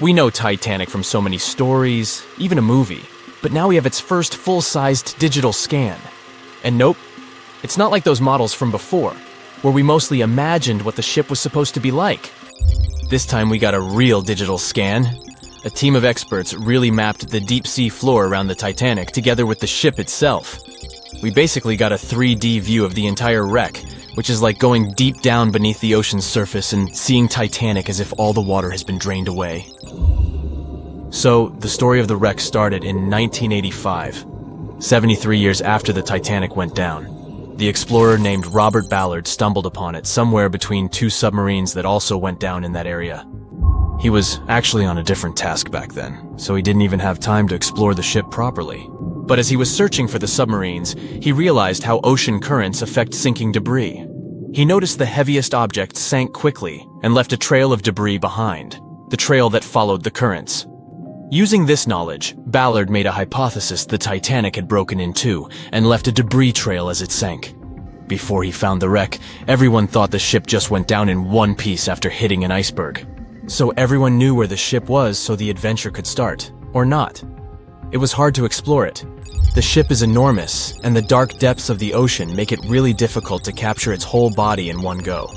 We know Titanic from so many stories, even a movie, but now we have its first full-sized digital scan. And nope, it's not like those models from before, where we mostly imagined what the ship was supposed to be like. This time we got a real digital scan. A team of experts really mapped the deep-sea floor around the Titanic together with the ship itself. We basically got a 3D view of the entire wreck, which is like going deep down beneath the ocean's surface and seeing Titanic as if all the water has been drained away. So, the story of the wreck started in 1985, 73 years after the Titanic went down. The explorer named Robert Ballard stumbled upon it somewhere between two submarines that also went down in that area. He was actually on a different task back then, so he didn't even have time to explore the ship properly. But as he was searching for the submarines, he realized how ocean currents affect sinking debris. He noticed the heaviest object sank quickly and left a trail of debris behind, the trail that followed the currents. Using this knowledge, Ballard made a hypothesis the Titanic had broken in two and left a debris trail as it sank. Before he found the wreck, everyone thought the ship just went down in one piece after hitting an iceberg. So everyone knew where the ship was so the adventure could start, or not. It was hard to explore it. The ship is enormous, and the dark depths of the ocean make it really difficult to capture its whole body in one go.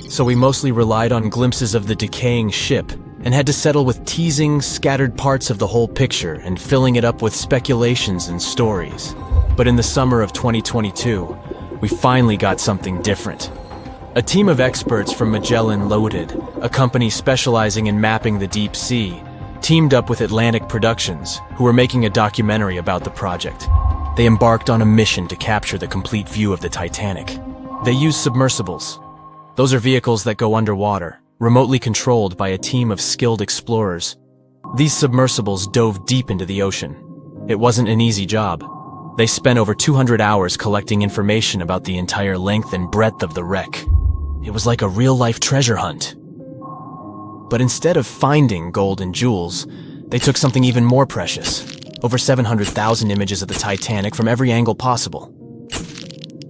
So we mostly relied on glimpses of the decaying ship, and had to settle with teasing scattered parts of the whole picture and filling it up with speculations and stories. But in the summer of 2022, we finally got something different. A team of experts from Magellan Loaded, a company specializing in mapping the deep sea, teamed up with Atlantic Productions, who were making a documentary about the project. They embarked on a mission to capture the complete view of the Titanic. They used submersibles. Those are vehicles that go underwater, remotely controlled by a team of skilled explorers. These submersibles dove deep into the ocean. It wasn't an easy job. They spent over 200 hours collecting information about the entire length and breadth of the wreck. It was like a real-life treasure hunt. But instead of finding gold and jewels, they took something even more precious. Over 700,000 images of the Titanic from every angle possible.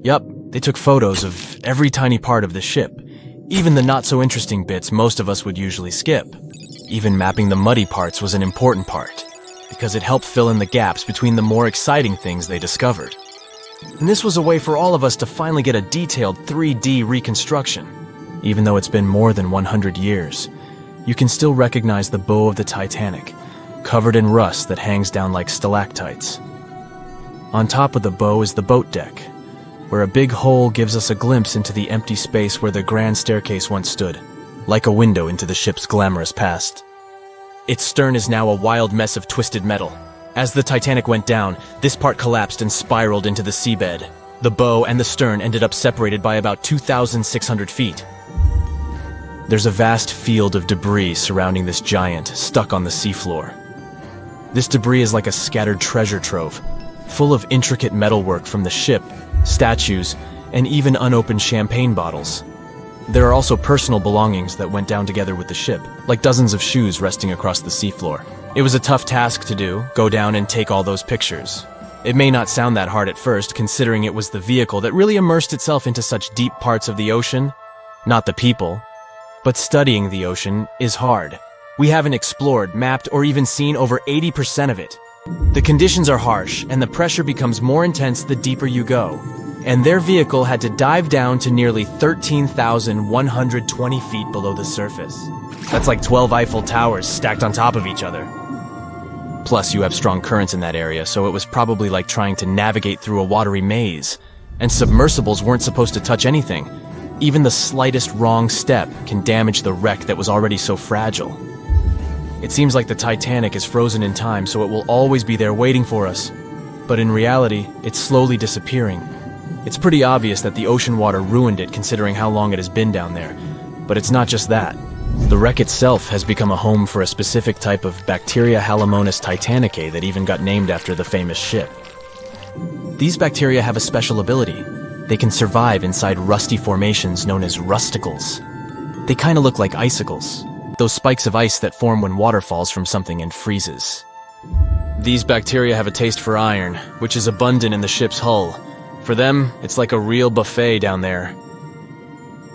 Yup, they took photos of every tiny part of the ship, even the not-so-interesting bits most of us would usually skip. Even mapping the muddy parts was an important part, because it helped fill in the gaps between the more exciting things they discovered. And this was a way for all of us to finally get a detailed 3D reconstruction. Even though it's been more than 100 years, you can still recognize the bow of the Titanic, covered in rust that hangs down like stalactites. On top of the bow is the boat deck, where a big hole gives us a glimpse into the empty space where the grand staircase once stood, like a window into the ship's glamorous past. Its stern is now a wild mess of twisted metal. As the Titanic went down, this part collapsed and spiraled into the seabed. The bow and the stern ended up separated by about 2,600 feet. There's a vast field of debris surrounding this giant, stuck on the seafloor. This debris is like a scattered treasure trove, full of intricate metalwork from the ship, statues, and even unopened champagne bottles. There are also personal belongings that went down together with the ship, like dozens of shoes resting across the seafloor. It was a tough task to do, go down and take all those pictures. It may not sound that hard at first, considering it was the vehicle that really immersed itself into such deep parts of the ocean, not the people. But studying the ocean is hard. We haven't explored, mapped, or even seen over 80% of it. The conditions are harsh, and the pressure becomes more intense the deeper you go. And their vehicle had to dive down to nearly 13,120 feet below the surface. That's like 12 Eiffel Towers stacked on top of each other. Plus, you have strong currents in that area, so it was probably like trying to navigate through a watery maze. And submersibles weren't supposed to touch anything. Even the slightest wrong step can damage the wreck that was already so fragile. It seems like the Titanic is frozen in time, so it will always be there waiting for us. But in reality, it's slowly disappearing. It's pretty obvious that the ocean water ruined it considering how long it has been down there. But it's not just that. The wreck itself has become a home for a specific type of Bacteria Halomonas titanicae that even got named after the famous ship. These bacteria have a special ability. They can survive inside rusty formations known as rusticles. They kind of look like icicles, those spikes of ice that form when water falls from something and freezes. These bacteria have a taste for iron, which is abundant in the ship's hull. For them, it's like a real buffet down there.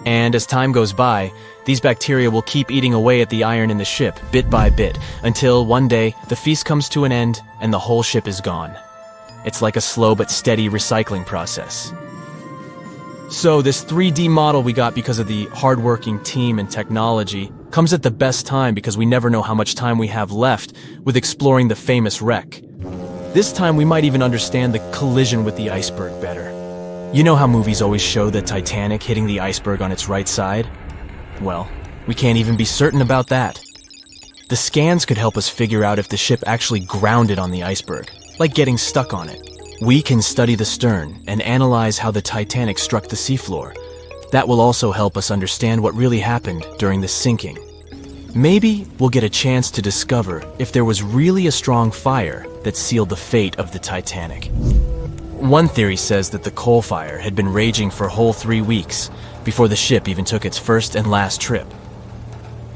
And as time goes by, These bacteria will keep eating away at the iron in the ship, bit by bit, until one day the feast comes to an end and the whole ship is gone. It's like a slow but steady recycling process. So this 3D model we got because of the hardworking team and technology comes at the best time because we never know how much time we have left with exploring the famous wreck. This time we might even understand the collision with the iceberg better. You know how movies always show the Titanic hitting the iceberg on its right side? Well, we can't even be certain about that. The scans could help us figure out if the ship actually grounded on the iceberg, like getting stuck on it. We can study the stern and analyze how the Titanic struck the seafloor. That will also help us understand what really happened during the sinking. Maybe we'll get a chance to discover if there was really a strong fire that sealed the fate of the Titanic. One theory says that the coal fire had been raging for a whole 3 weeks before the ship even took its first and last trip.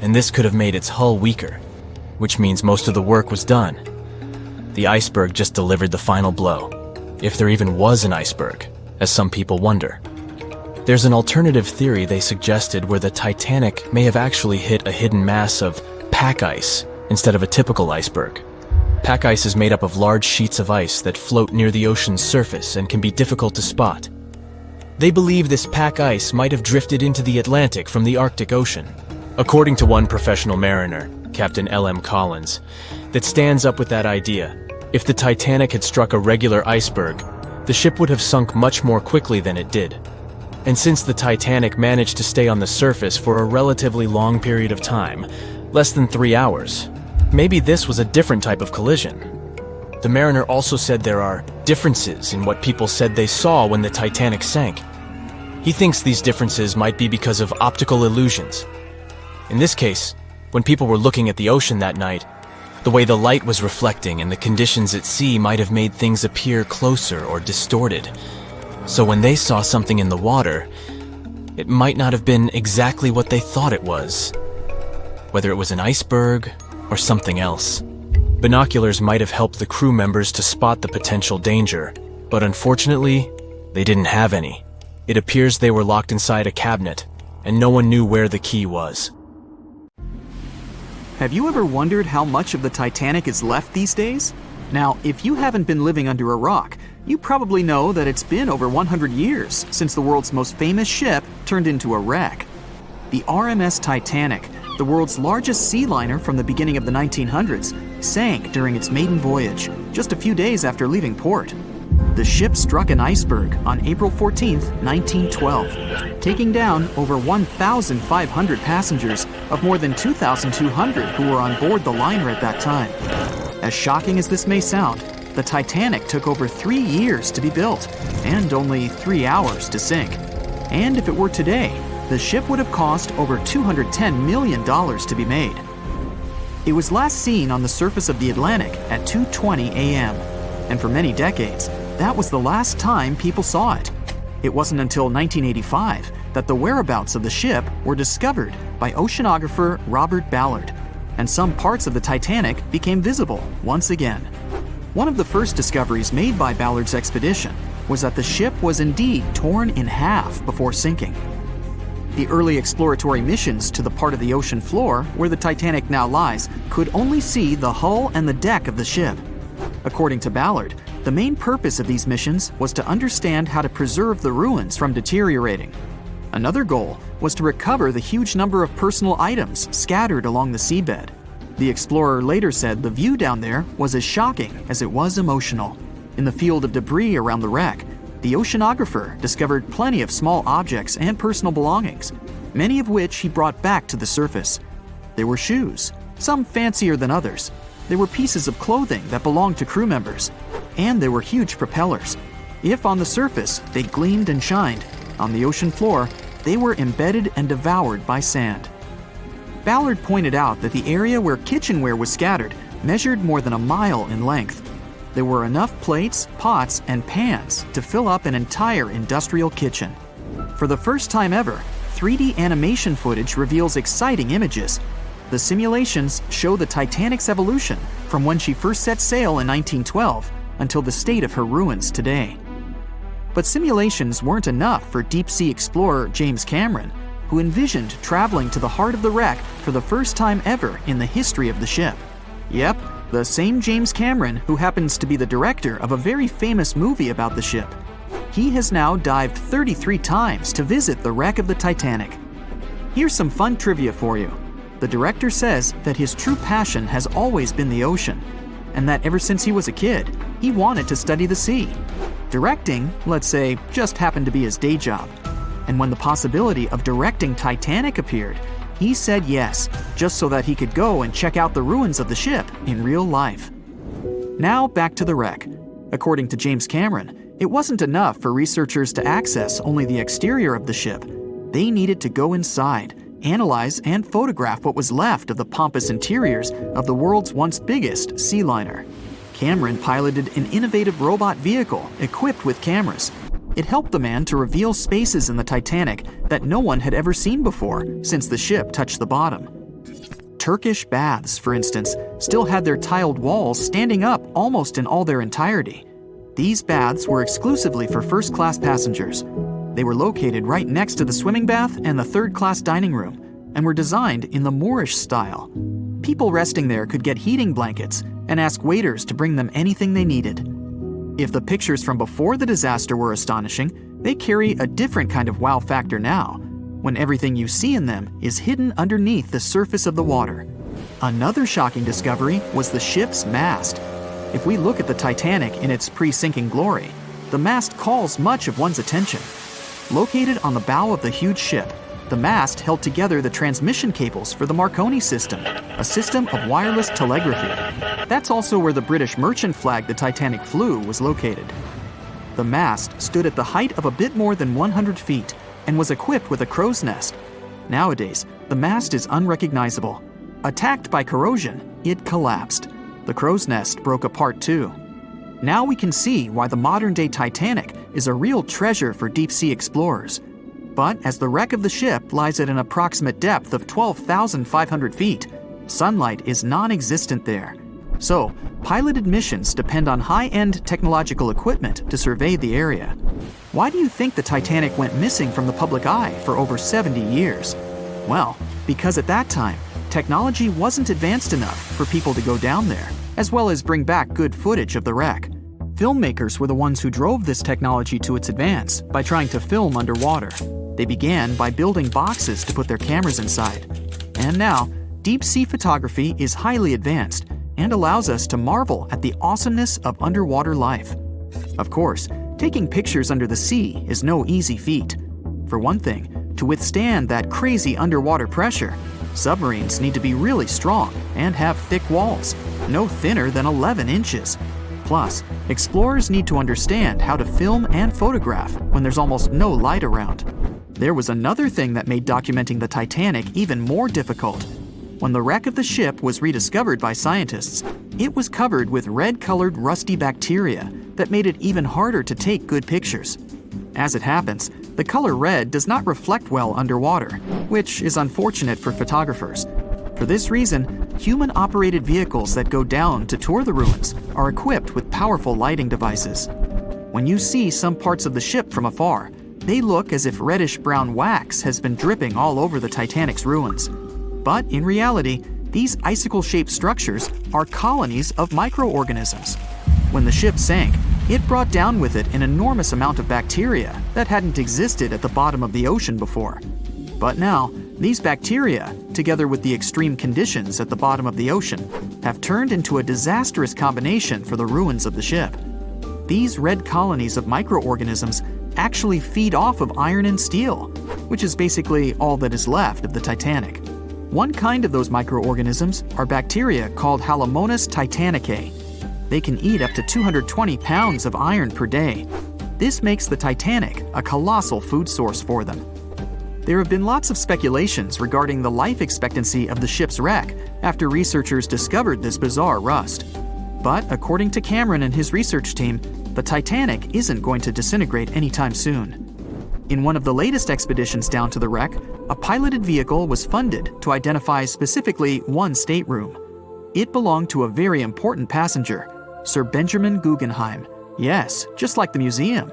And this could have made its hull weaker, which means most of the work was done. The iceberg just delivered the final blow, if there even was an iceberg, as some people wonder. There's an alternative theory they suggested where the Titanic may have actually hit a hidden mass of pack ice instead of a typical iceberg. Pack ice is made up of large sheets of ice that float near the ocean's surface and can be difficult to spot. They believe this pack ice might have drifted into the Atlantic from the Arctic Ocean. According to one professional mariner, Captain L.M. Collins, that stands up with that idea. If the Titanic had struck a regular iceberg, the ship would have sunk much more quickly than it did. And since the Titanic managed to stay on the surface for a relatively long period of time, less than 3 hours, maybe this was a different type of collision. The mariner also said there are differences in what people said they saw when the Titanic sank. He thinks these differences might be because of optical illusions. In this case, when people were looking at the ocean that night, the way the light was reflecting and the conditions at sea might have made things appear closer or distorted. So when they saw something in the water, it might not have been exactly what they thought it was. Whether it was an iceberg or something else. Binoculars might have helped the crew members to spot the potential danger, but unfortunately, they didn't have any. It appears they were locked inside a cabinet, and no one knew where the key was. Have you ever wondered how much of the Titanic is left these days? Now, if you haven't been living under a rock, you probably know that it's been over 100 years since the world's most famous ship turned into a wreck. The RMS Titanic, the world's largest sea liner from the beginning of the 1900s, sank during its maiden voyage, just a few days after leaving port. The ship struck an iceberg on April 14, 1912, taking down over 1,500 passengers of more than 2,200 who were on board the liner at that time. As shocking as this may sound, the Titanic took over 3 years to be built and only 3 hours to sink. And if it were today, the ship would have cost over $210 million to be made. It was last seen on the surface of the Atlantic at 2:20 a.m., and for many decades, that was the last time people saw it. It wasn't until 1985 that the whereabouts of the ship were discovered by oceanographer Robert Ballard, and some parts of the Titanic became visible once again. One of the first discoveries made by Ballard's expedition was that the ship was indeed torn in half before sinking. The early exploratory missions to the part of the ocean floor where the Titanic now lies could only see the hull and the deck of the ship. According to Ballard, the main purpose of these missions was to understand how to preserve the ruins from deteriorating. Another goal was to recover the huge number of personal items scattered along the seabed. The explorer later said the view down there was as shocking as it was emotional. In the field of debris around the wreck, the oceanographer discovered plenty of small objects and personal belongings, many of which he brought back to the surface. There were shoes, some fancier than others. There were pieces of clothing that belonged to crew members, and there were huge propellers. If on the surface they gleamed and shined, on the ocean floor they were embedded and devoured by sand. Ballard pointed out that the area where kitchenware was scattered measured more than a mile in length. There were enough plates, pots, and pans to fill up an entire industrial kitchen. For the first time ever, 3D animation footage reveals exciting images. The simulations show the Titanic's evolution from when she first set sail in 1912 until the state of her ruins today. But simulations weren't enough for deep-sea explorer James Cameron. who envisioned traveling to the heart of the wreck for the first time ever in the history of the ship. Yep, the same James Cameron who happens to be the director of a very famous movie about the ship. He has now dived 33 times to visit the wreck of the Titanic. Here's some fun trivia for you. The director says that his true passion has always been the ocean, and that ever since he was a kid, he wanted to study the sea. Directing, let's say, just happened to be his day job. And when the possibility of directing Titanic appeared, he said yes, just so that he could go and check out the ruins of the ship in real life. Now back to the wreck. According to James Cameron, it wasn't enough for researchers to access only the exterior of the ship. They needed to go inside, analyze and photograph what was left of the pompous interiors of the world's once biggest sea liner. Cameron piloted an innovative robot vehicle equipped with cameras. It helped the man to reveal spaces in the Titanic that no one had ever seen before since the ship touched the bottom. Turkish baths, for instance, still had their tiled walls standing up almost in all their entirety. These baths were exclusively for first-class passengers. They were located right next to the swimming bath and the third-class dining room, and were designed in the Moorish style. People resting there could get heating blankets and ask waiters to bring them anything they needed. If the pictures from before the disaster were astonishing, they carry a different kind of wow factor now, when everything you see in them is hidden underneath the surface of the water. Another shocking discovery was the ship's mast. If we look at the Titanic in its pre-sinking glory, the mast calls much of one's attention. Located on the bow of the huge ship, the mast held together the transmission cables for the Marconi system, a system of wireless telegraphy. That's also where the British merchant flag the Titanic flew was located. The mast stood at the height of a bit more than 100 feet and was equipped with a crow's nest. Nowadays, the mast is unrecognizable. Attacked by corrosion, it collapsed. The crow's nest broke apart too. Now we can see why the modern-day Titanic is a real treasure for deep-sea explorers. But as the wreck of the ship lies at an approximate depth of 12,500 feet, sunlight is non-existent there. So, piloted missions depend on high-end technological equipment to survey the area. Why do you think the Titanic went missing from the public eye for over 70 years? Well, because at that time, technology wasn't advanced enough for people to go down there, as well as bring back good footage of the wreck. Filmmakers were the ones who drove this technology to its advance by trying to film underwater. They began by building boxes to put their cameras inside. And now, deep-sea photography is highly advanced and allows us to marvel at the awesomeness of underwater life. Of course, taking pictures under the sea is no easy feat. For one thing, to withstand that crazy underwater pressure, submarines need to be really strong and have thick walls, no thinner than 11 inches. Plus, explorers need to understand how to film and photograph when there's almost no light around. There was another thing that made documenting the Titanic even more difficult. When the wreck of the ship was rediscovered by scientists, it was covered with red-colored rusty bacteria that made it even harder to take good pictures. As it happens, the color red does not reflect well underwater, which is unfortunate for photographers. For this reason, human-operated vehicles that go down to tour the ruins are equipped with powerful lighting devices. When you see some parts of the ship from afar, they look as if reddish-brown wax has been dripping all over the Titanic's ruins. But in reality, these icicle-shaped structures are colonies of microorganisms. When the ship sank, it brought down with it an enormous amount of bacteria that hadn't existed at the bottom of the ocean before. But now, these bacteria, together with the extreme conditions at the bottom of the ocean, have turned into a disastrous combination for the ruins of the ship. These red colonies of microorganisms actually feed off of iron and steel, which is basically all that is left of the Titanic. One kind of those microorganisms are bacteria called Halomonas titanicae. They can eat up to 220 pounds of iron per day. This makes the Titanic a colossal food source for them. There have been lots of speculations regarding the life expectancy of the ship's wreck after researchers discovered this bizarre rust. But according to Cameron and his research team, the Titanic isn't going to disintegrate anytime soon. In one of the latest expeditions down to the wreck, a piloted vehicle was funded to identify specifically one stateroom. It belonged to a very important passenger, Sir Benjamin Guggenheim. Yes, just like the museum.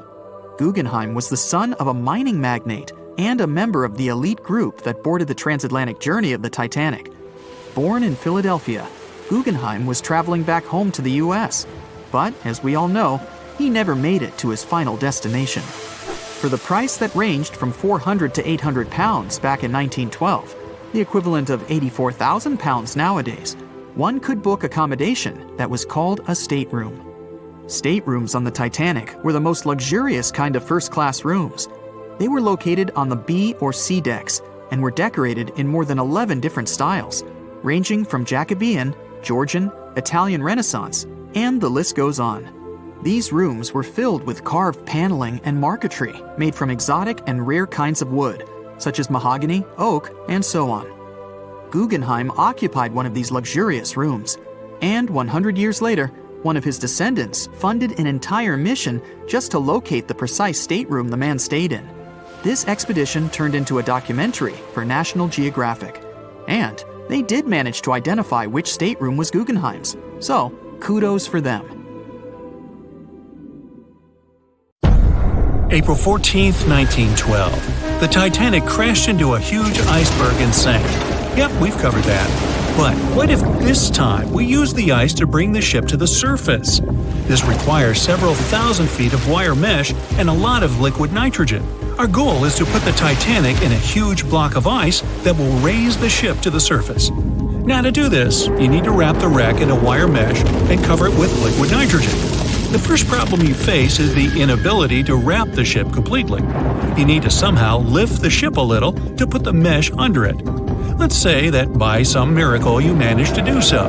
Guggenheim was the son of a mining magnate and a member of the elite group that boarded the transatlantic journey of the Titanic. Born in Philadelphia, Guggenheim was traveling back home to the U.S., but as we all know, he never made it to his final destination. For the price that ranged from 400 to 800 pounds back in 1912, the equivalent of 84,000 pounds nowadays, one could book accommodation that was called a stateroom. Staterooms on the Titanic were the most luxurious kind of first-class rooms. They were located on the B or C decks and were decorated in more than 11 different styles, ranging from Jacobean, Georgian, Italian Renaissance, and the list goes on. These rooms were filled with carved paneling and marquetry made from exotic and rare kinds of wood, such as mahogany, oak, and so on. Guggenheim occupied one of these luxurious rooms, and 100 years later, one of his descendants funded an entire mission just to locate the precise stateroom the man stayed in. This expedition turned into a documentary for National Geographic, and they did manage to identify which stateroom was Guggenheim's, so kudos for them. April 14th, 1912. The Titanic crashed into a huge iceberg and sank. Yep, we've covered that. But what if this time we use the ice to bring the ship to the surface? This requires several thousand feet of wire mesh and a lot of liquid nitrogen. Our goal is to put the Titanic in a huge block of ice that will raise the ship to the surface. Now to do this, you need to wrap the wreck in a wire mesh and cover it with liquid nitrogen. The first problem you face is the inability to wrap the ship completely. You need to somehow lift the ship a little to put the mesh under it. Let's say that by some miracle you manage to do so.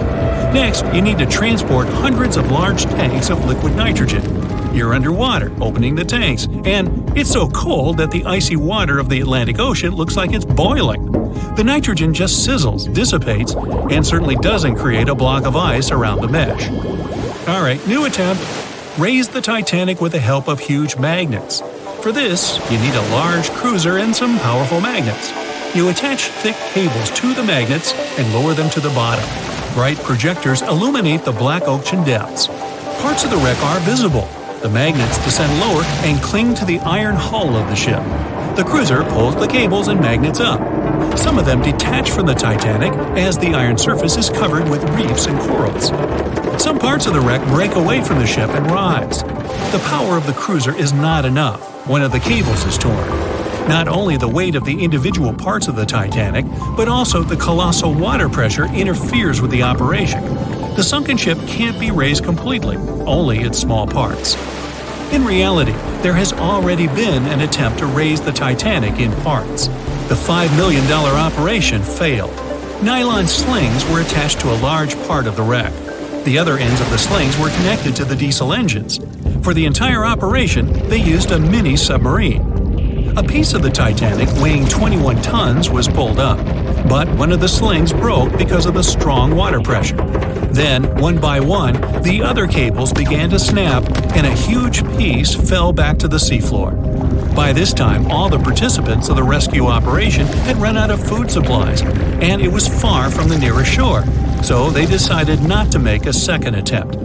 Next, you need to transport hundreds of large tanks of liquid nitrogen. You're underwater, opening the tanks, and it's so cold that the icy water of the Atlantic Ocean looks like it's boiling. The nitrogen just sizzles, dissipates, and certainly doesn't create a block of ice around the mesh. Alright, new attempt. Raise the Titanic with the help of huge magnets. For this, you need a large cruiser and some powerful magnets. You attach thick cables to the magnets and lower them to the bottom. Bright projectors illuminate the black ocean depths. Parts of the wreck are visible. The magnets descend lower and cling to the iron hull of the ship. The cruiser pulls the cables and magnets up. Some of them detach from the Titanic as the iron surface is covered with reefs and corals. Some parts of the wreck break away from the ship and rise. The power of the cruiser is not enough. One of the cables is torn. Not only the weight of the individual parts of the Titanic, but also the colossal water pressure interferes with the operation. The sunken ship can't be raised completely, only its small parts. In reality, there has already been an attempt to raise the Titanic in parts. The $5 million operation failed. Nylon slings were attached to a large part of the wreck. The other ends of the slings were connected to the diesel engines. For the entire operation, they used a mini submarine. A piece of the Titanic weighing 21 tons was pulled up, but one of the slings broke because of the strong water pressure. Then, one by one, the other cables began to snap, and a huge piece fell back to the seafloor. By this time, all the participants of the rescue operation had run out of food supplies, and it was far from the nearest shore, so they decided not to make a second attempt.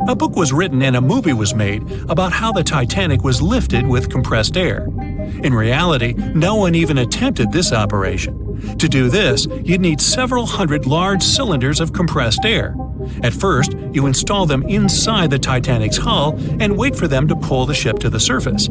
A book was written and a movie was made about how the Titanic was lifted with compressed air. In reality, no one even attempted this operation. To do this, you'd need several hundred large cylinders of compressed air. At first, you install them inside the Titanic's hull and wait for them to pull the ship to the surface.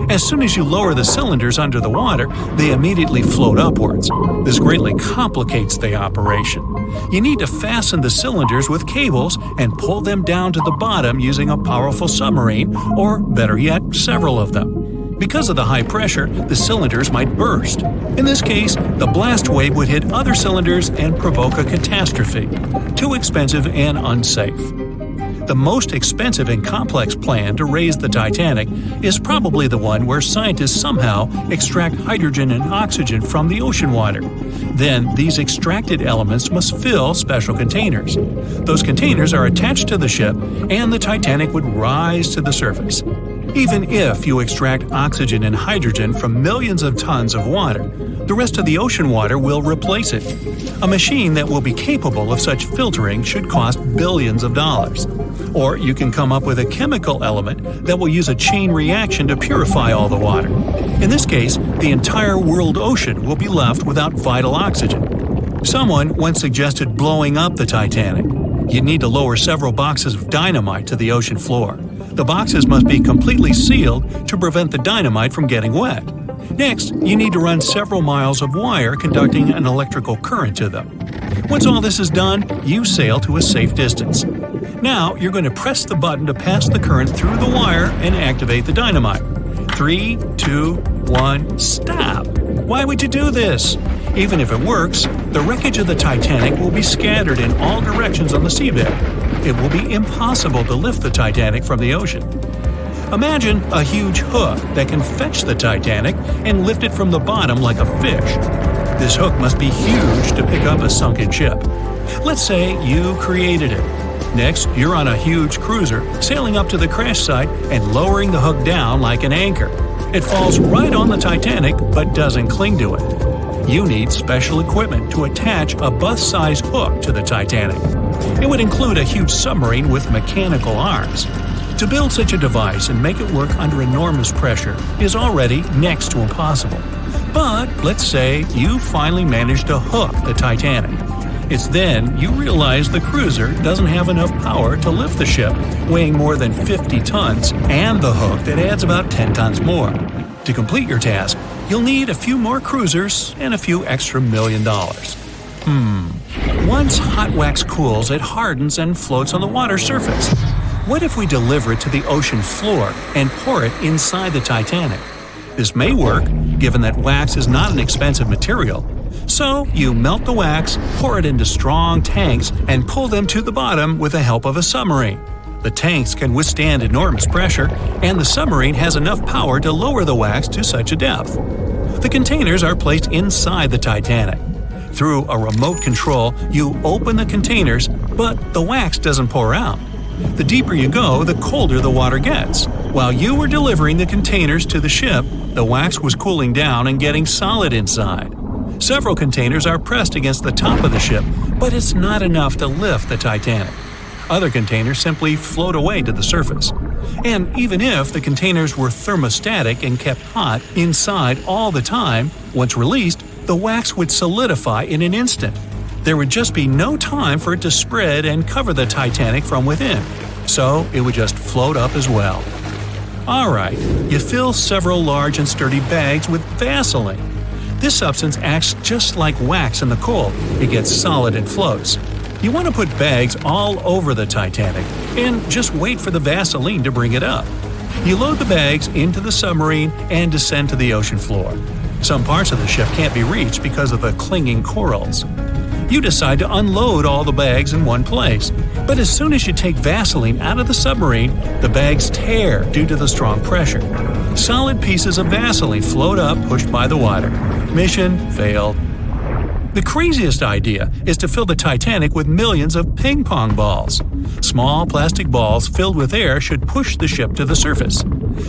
As soon as you lower the cylinders under the water, they immediately float upwards. This greatly complicates the operation. You need to fasten the cylinders with cables and pull them down to the bottom using a powerful submarine, or better yet, several of them. Because of the high pressure, the cylinders might burst. In this case, the blast wave would hit other cylinders and provoke a catastrophe. Too expensive and unsafe. The most expensive and complex plan to raise the Titanic is probably the one where scientists somehow extract hydrogen and oxygen from the ocean water. Then, these extracted elements must fill special containers. Those containers are attached to the ship, and the Titanic would rise to the surface. Even if you extract oxygen and hydrogen from millions of tons of water, the rest of the ocean water will replace it. A machine that will be capable of such filtering should cost billions of dollars. Or you can come up with a chemical element that will use a chain reaction to purify all the water. In this case, the entire world ocean will be left without vital oxygen. Someone once suggested blowing up the Titanic. You'd need to lower several boxes of dynamite to the ocean floor. The boxes must be completely sealed to prevent the dynamite from getting wet. Next, you need to run several miles of wire conducting an electrical current to them. Once all this is done, you sail to a safe distance. Now, you're going to press the button to pass the current through the wire and activate the dynamite. 3, 2, 1, stop! Why would you do this? Even if it works, the wreckage of the Titanic will be scattered in all directions on the seabed. It will be impossible to lift the Titanic from the ocean. Imagine a huge hook that can fetch the Titanic and lift it from the bottom like a fish. This hook must be huge to pick up a sunken ship. Let's say you created it. Next, you're on a huge cruiser, sailing up to the crash site and lowering the hook down like an anchor. It falls right on the Titanic but doesn't cling to it. You need special equipment to attach a bus-sized hook to the Titanic. It would include a huge submarine with mechanical arms. To build such a device and make it work under enormous pressure is already next to impossible. But let's say you finally managed to hook the Titanic. It's then you realize the cruiser doesn't have enough power to lift the ship, weighing more than 50 tons, and the hook that adds about 10 tons more. To complete your task, you'll need a few more cruisers and a few extra $1 million. Once hot wax cools, it hardens and floats on the water surface. What if we deliver it to the ocean floor and pour it inside the Titanic? This may work, given that wax is not an expensive material. So, you melt the wax, pour it into strong tanks, and pull them to the bottom with the help of a submarine. The tanks can withstand enormous pressure, and the submarine has enough power to lower the wax to such a depth. The containers are placed inside the Titanic. Through a remote control, you open the containers, but the wax doesn't pour out. The deeper you go, the colder the water gets. While you were delivering the containers to the ship, the wax was cooling down and getting solid inside. Several containers are pressed against the top of the ship, but it's not enough to lift the Titanic. Other containers simply float away to the surface. And even if the containers were thermostatic and kept hot inside all the time, once released, the wax would solidify in an instant. There would just be no time for it to spread and cover the Titanic from within, so it would just float up as well. Alright, you fill several large and sturdy bags with Vaseline. This substance acts just like wax in the cold. It gets solid and floats. You want to put bags all over the Titanic and just wait for the Vaseline to bring it up. You load the bags into the submarine and descend to the ocean floor. Some parts of the ship can't be reached because of the clinging corals. You decide to unload all the bags in one place, but as soon as you take Vaseline out of the submarine, the bags tear due to the strong pressure. Solid pieces of Vaseline float up, pushed by the water. Mission failed. The craziest idea is to fill the Titanic with millions of ping pong balls. Small plastic balls filled with air should push the ship to the surface.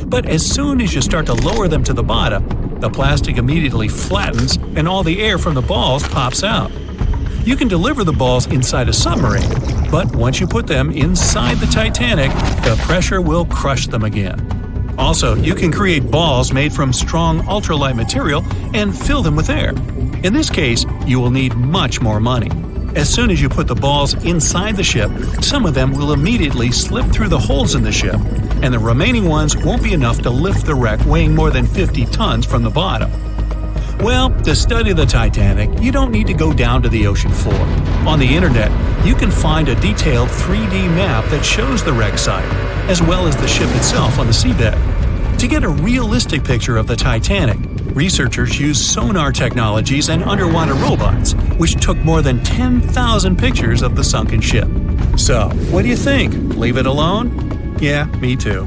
But as soon as you start to lower them to the bottom, the plastic immediately flattens and all the air from the balls pops out. You can deliver the balls inside a submarine, but once you put them inside the Titanic, the pressure will crush them again. Also, you can create balls made from strong ultralight material and fill them with air. In this case, you will need much more money. As soon as you put the balls inside the ship, some of them will immediately slip through the holes in the ship, and the remaining ones won't be enough to lift the wreck weighing more than 50 tons from the bottom. Well, to study the Titanic, you don't need to go down to the ocean floor. On the internet, you can find a detailed 3D map that shows the wreck site, as well as the ship itself on the seabed. To get a realistic picture of the Titanic, researchers used sonar technologies and underwater robots, which took more than 10,000 pictures of the sunken ship. So, what do you think? Leave it alone? Yeah, me too.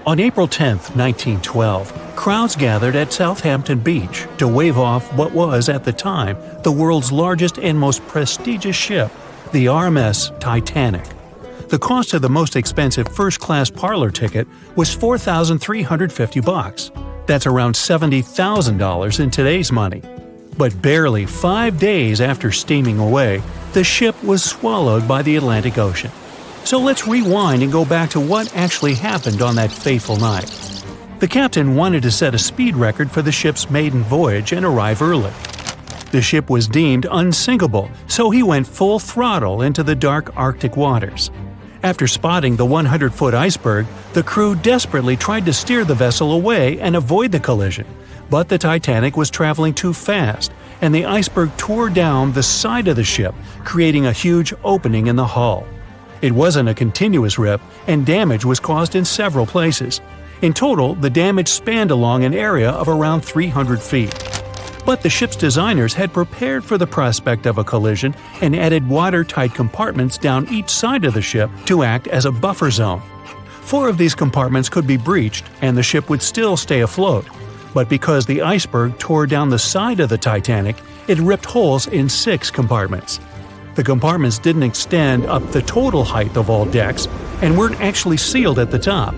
On April 10, 1912, crowds gathered at Southampton Beach to wave off what was, at the time, the world's largest and most prestigious ship, the RMS Titanic. The cost of the most expensive first-class parlor ticket was $4,350. That's around $70,000 in today's money. But barely 5 days after steaming away, the ship was swallowed by the Atlantic Ocean. So let's rewind and go back to what actually happened on that fateful night. The captain wanted to set a speed record for the ship's maiden voyage and arrive early. The ship was deemed unsinkable, so he went full throttle into the dark Arctic waters. After spotting the 100-foot iceberg, the crew desperately tried to steer the vessel away and avoid the collision, but the Titanic was traveling too fast, and the iceberg tore down the side of the ship, creating a huge opening in the hull. It wasn't a continuous rip, and damage was caused in several places. In total, the damage spanned along an area of around 300 feet. But the ship's designers had prepared for the prospect of a collision and added watertight compartments down each side of the ship to act as a buffer zone. 4 of these compartments could be breached and the ship would still stay afloat. But because the iceberg tore down the side of the Titanic, it ripped holes in 6 compartments. The compartments didn't extend up the total height of all decks and weren't actually sealed at the top.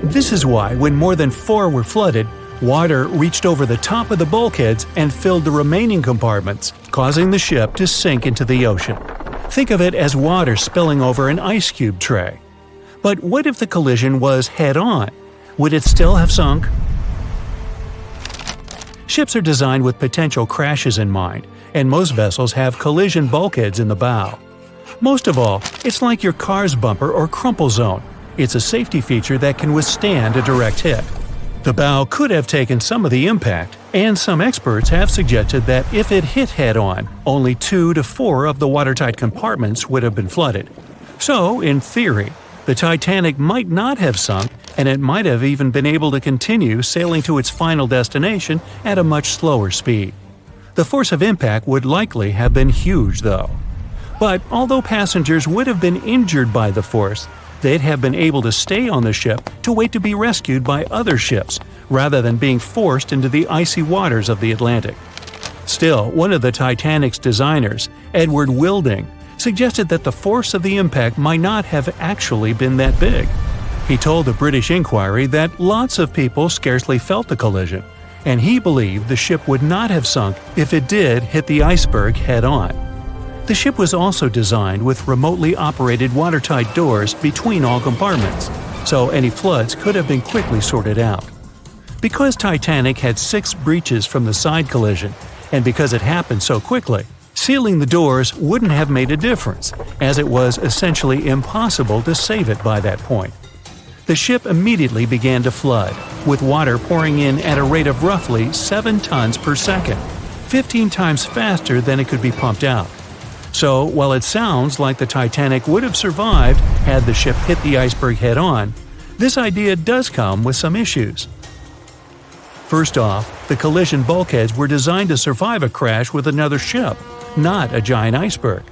This is why, when more than 4 were flooded, water reached over the top of the bulkheads and filled the remaining compartments, causing the ship to sink into the ocean. Think of it as water spilling over an ice cube tray. But what if the collision was head-on? Would it still have sunk? Ships are designed with potential crashes in mind, and most vessels have collision bulkheads in the bow. Most of all, it's like your car's bumper or crumple zone. It's a safety feature that can withstand a direct hit. The bow could have taken some of the impact, and some experts have suggested that if it hit head-on, only 2 to 4 of the watertight compartments would have been flooded. So, in theory, the Titanic might not have sunk, and it might have even been able to continue sailing to its final destination at a much slower speed. The force of impact would likely have been huge, though. But although passengers would have been injured by the force, they'd have been able to stay on the ship to wait to be rescued by other ships, rather than being forced into the icy waters of the Atlantic. Still, one of the Titanic's designers, Edward Wilding, suggested that the force of the impact might not have actually been that big. He told the British Inquiry that lots of people scarcely felt the collision, and he believed the ship would not have sunk if it did hit the iceberg head-on. The ship was also designed with remotely operated watertight doors between all compartments, so any floods could have been quickly sorted out. Because Titanic had 6 breaches from the side collision, and because it happened so quickly, sealing the doors wouldn't have made a difference, as it was essentially impossible to save it by that point. The ship immediately began to flood, with water pouring in at a rate of roughly 7 tons per second, 15 times faster than it could be pumped out. So, while it sounds like the Titanic would have survived had the ship hit the iceberg head-on, this idea does come with some issues. First off, the collision bulkheads were designed to survive a crash with another ship, not a giant iceberg.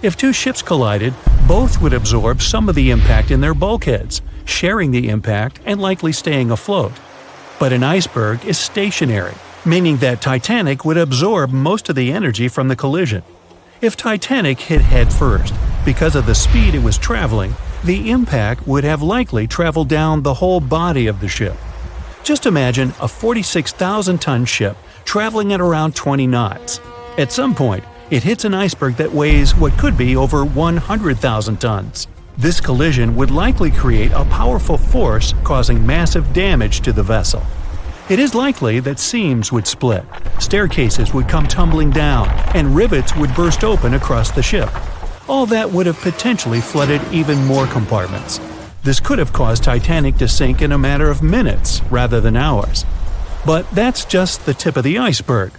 If 2 ships collided, both would absorb some of the impact in their bulkheads, sharing the impact and likely staying afloat. But an iceberg is stationary, meaning that Titanic would absorb most of the energy from the collision. If Titanic hit head first, because of the speed it was traveling, the impact would have likely traveled down the whole body of the ship. Just imagine a 46,000-ton ship traveling at around 20 knots. At some point, it hits an iceberg that weighs what could be over 100,000 tons. This collision would likely create a powerful force causing massive damage to the vessel. It is likely that seams would split, staircases would come tumbling down, and rivets would burst open across the ship. All that would have potentially flooded even more compartments. This could have caused Titanic to sink in a matter of minutes rather than hours. But that's just the tip of the iceberg.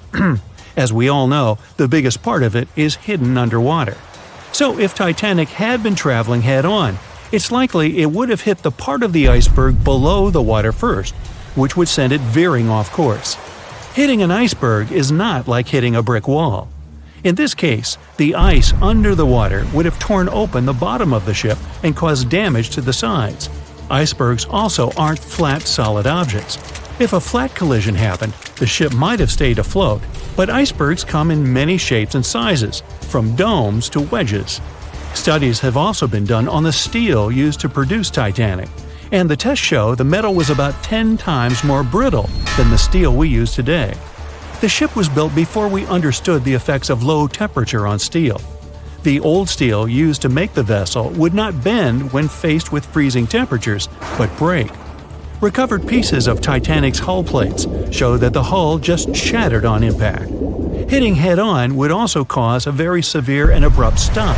As we all know, the biggest part of it is hidden underwater. So if Titanic had been traveling head-on, it's likely it would have hit the part of the iceberg below the water first, which would send it veering off course. Hitting an iceberg is not like hitting a brick wall. In this case, the ice under the water would have torn open the bottom of the ship and caused damage to the sides. Icebergs also aren't flat, solid objects. If a flat collision happened, the ship might have stayed afloat, but icebergs come in many shapes and sizes, from domes to wedges. Studies have also been done on the steel used to produce Titanic, and the tests show the metal was about 10 times more brittle than the steel we use today. The ship was built before we understood the effects of low temperature on steel. The old steel used to make the vessel would not bend when faced with freezing temperatures, but break. Recovered pieces of Titanic's hull plates show that the hull just shattered on impact. Hitting head-on would also cause a very severe and abrupt stop,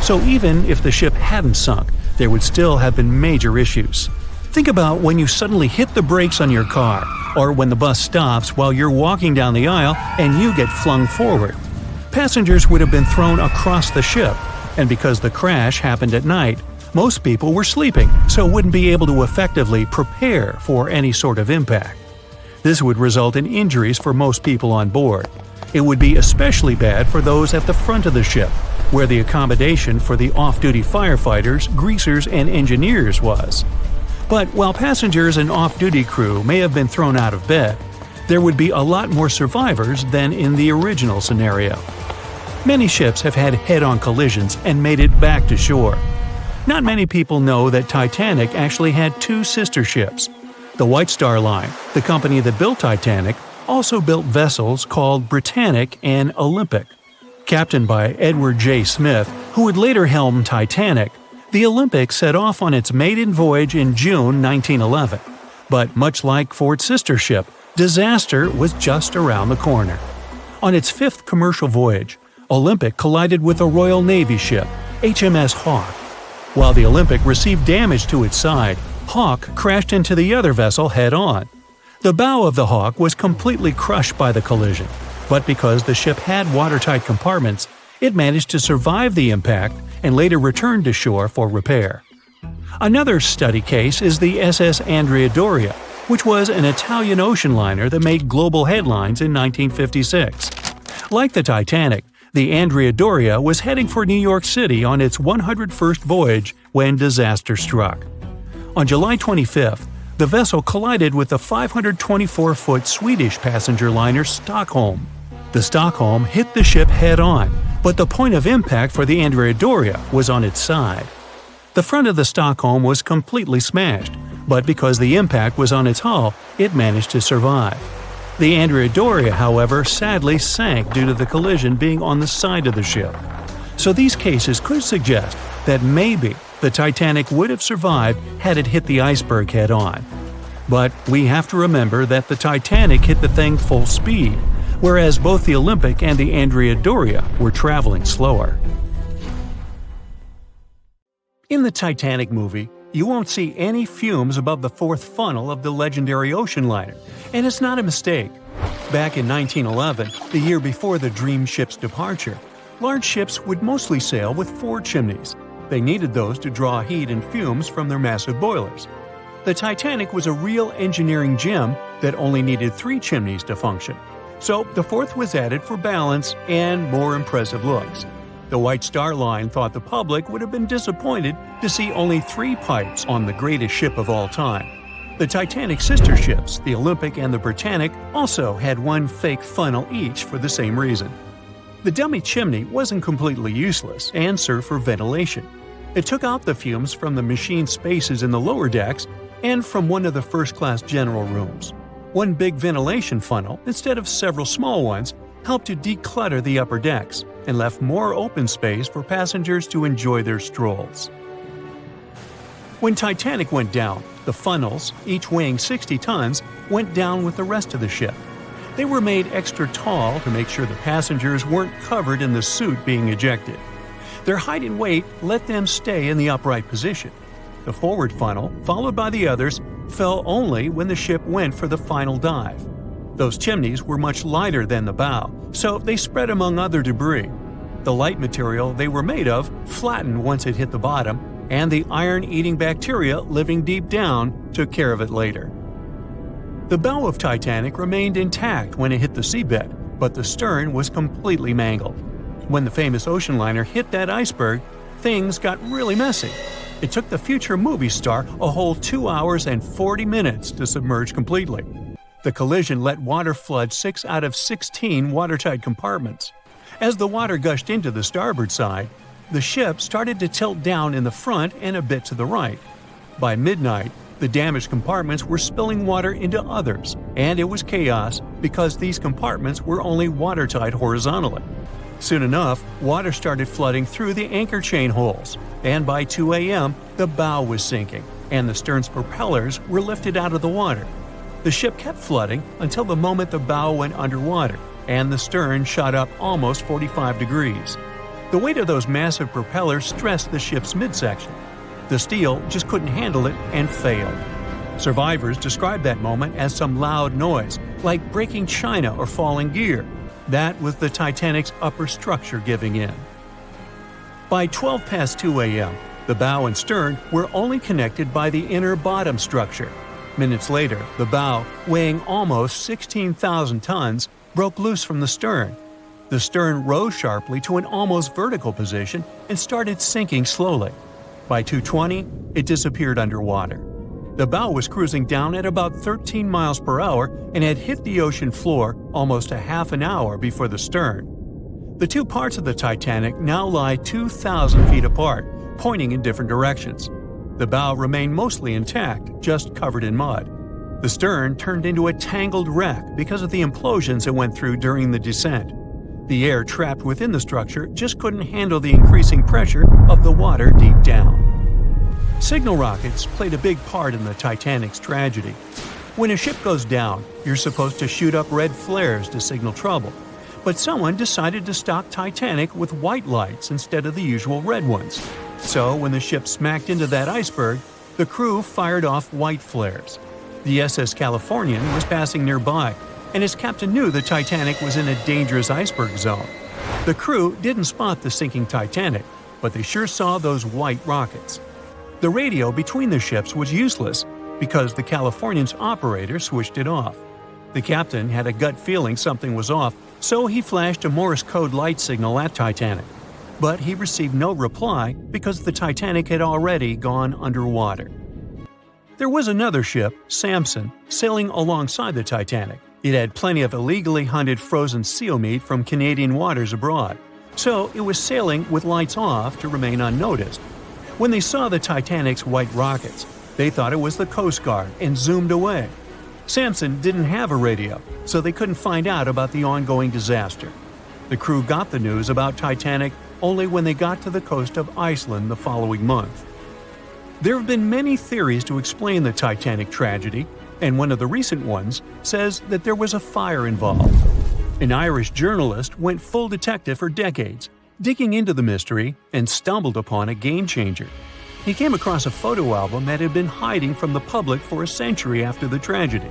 so even if the ship hadn't sunk, there would still have been major issues. Think about when you suddenly hit the brakes on your car, or when the bus stops while you're walking down the aisle and you get flung forward. Passengers would have been thrown across the ship, and because the crash happened at night, most people were sleeping, so wouldn't be able to effectively prepare for any sort of impact. This would result in injuries for most people on board. It would be especially bad for those at the front of the ship, where the accommodation for the off-duty firefighters, greasers, and engineers was. But while passengers and off-duty crew may have been thrown out of bed, there would be a lot more survivors than in the original scenario. Many ships have had head-on collisions and made it back to shore. Not many people know that Titanic actually had two sister ships. The White Star Line, the company that built Titanic, also built vessels called Britannic and Olympic. Captained by Edward J. Smith, who would later helm Titanic, the Olympic set off on its maiden voyage in June 1911. But much like Ford's sister ship, disaster was just around the corner. On its fifth commercial voyage, Olympic collided with a Royal Navy ship, HMS Hawke. While the Olympic received damage to its side, Hawke crashed into the other vessel head-on. The bow of the Hawke was completely crushed by the collision, but because the ship had watertight compartments, it managed to survive the impact and later returned to shore for repair. Another study case is the SS Andrea Doria, which was an Italian ocean liner that made global headlines in 1956. Like the Titanic, the Andrea Doria was heading for New York City on its 101st voyage when disaster struck. On July 25th, the vessel collided with the 524-foot Swedish passenger liner Stockholm. The Stockholm hit the ship head-on, but the point of impact for the Andrea Doria was on its side. The front of the Stockholm was completely smashed, but because the impact was on its hull, it managed to survive. The Andrea Doria, however, sadly sank due to the collision being on the side of the ship. So these cases could suggest that maybe the Titanic would have survived had it hit the iceberg head-on. But we have to remember that the Titanic hit the thing full speed, whereas both the Olympic and the Andrea Doria were traveling slower. In the Titanic movie, you won't see any fumes above the fourth funnel of the legendary ocean liner, and it's not a mistake. Back in 1911, the year before the Dream ship's departure, large ships would mostly sail with 4 chimneys. They needed those to draw heat and fumes from their massive boilers. The Titanic was a real engineering gem that only needed 3 chimneys to function. So the fourth was added for balance and more impressive looks. The White Star Line thought the public would have been disappointed to see only 3 pipes on the greatest ship of all time. The Titanic sister ships, the Olympic and the Britannic, also had 1 fake funnel each for the same reason. The dummy chimney wasn't completely useless and served for ventilation. It took out the fumes from the machine spaces in the lower decks and from one of the first-class general rooms. 1 big ventilation funnel, instead of several small ones, helped to declutter the upper decks and left more open space for passengers to enjoy their strolls. When Titanic went down, the funnels, each weighing 60 tons, went down with the rest of the ship. They were made extra tall to make sure the passengers weren't covered in the soot being ejected. Their height and weight let them stay in the upright position. The forward funnel, followed by the others, fell only when the ship went for the final dive. Those chimneys were much lighter than the bow, so they spread among other debris. The light material they were made of flattened once it hit the bottom, and the iron-eating bacteria living deep down took care of it later. The bow of Titanic remained intact when it hit the seabed, but the stern was completely mangled. When the famous ocean liner hit that iceberg, things got really messy. It took the future movie star a whole 2 hours and 40 minutes to submerge completely. The collision let water flood 6 out of 16 watertight compartments. As the water gushed into the starboard side, the ship started to tilt down in the front and a bit to the right. By midnight, the damaged compartments were spilling water into others, and it was chaos because these compartments were only watertight horizontally. Soon enough, water started flooding through the anchor chain holes, and by 2 a.m., the bow was sinking, and the stern's propellers were lifted out of the water. The ship kept flooding until the moment the bow went underwater, and the stern shot up almost 45 degrees. The weight of those massive propellers stressed the ship's midsection. The steel just couldn't handle it and failed. Survivors described that moment as some loud noise, like breaking china or falling gear. That was the Titanic's upper structure giving in. By 12 past 2 a.m., the bow and stern were only connected by the inner bottom structure. Minutes later, the bow, weighing almost 16,000 tons, broke loose from the stern. The stern rose sharply to an almost vertical position and started sinking slowly. By 2:20, it disappeared underwater. The bow was cruising down at about 13 miles per hour and had hit the ocean floor almost a half an hour before the stern. The two parts of the Titanic now lie 2,000 feet apart, pointing in different directions. The bow remained mostly intact, just covered in mud. The stern turned into a tangled wreck because of the implosions it went through during the descent. The air trapped within the structure just couldn't handle the increasing pressure of the water deep down. Signal rockets played a big part in the Titanic's tragedy. When a ship goes down, you're supposed to shoot up red flares to signal trouble. But someone decided to stock Titanic with white lights instead of the usual red ones. So when the ship smacked into that iceberg, the crew fired off white flares. The SS Californian was passing nearby, and his captain knew the Titanic was in a dangerous iceberg zone. The crew didn't spot the sinking Titanic, but they sure saw those white rockets. The radio between the ships was useless because the Californian's operator switched it off. The captain had a gut feeling something was off, so he flashed a Morse code light signal at Titanic. But he received no reply because the Titanic had already gone underwater. There was another ship, Samson, sailing alongside the Titanic. It had plenty of illegally hunted frozen seal meat from Canadian waters abroad, so it was sailing with lights off to remain unnoticed. When they saw the Titanic's white rockets, they thought it was the Coast Guard and zoomed away. Samson didn't have a radio, so they couldn't find out about the ongoing disaster. The crew got the news about Titanic only when they got to the coast of Iceland the following month. There have been many theories to explain the Titanic tragedy, and one of the recent ones says that there was a fire involved. An Irish journalist went full detective for decades, digging into the mystery, and stumbled upon a game-changer. He came across a photo album that had been hiding from the public for a century after the tragedy.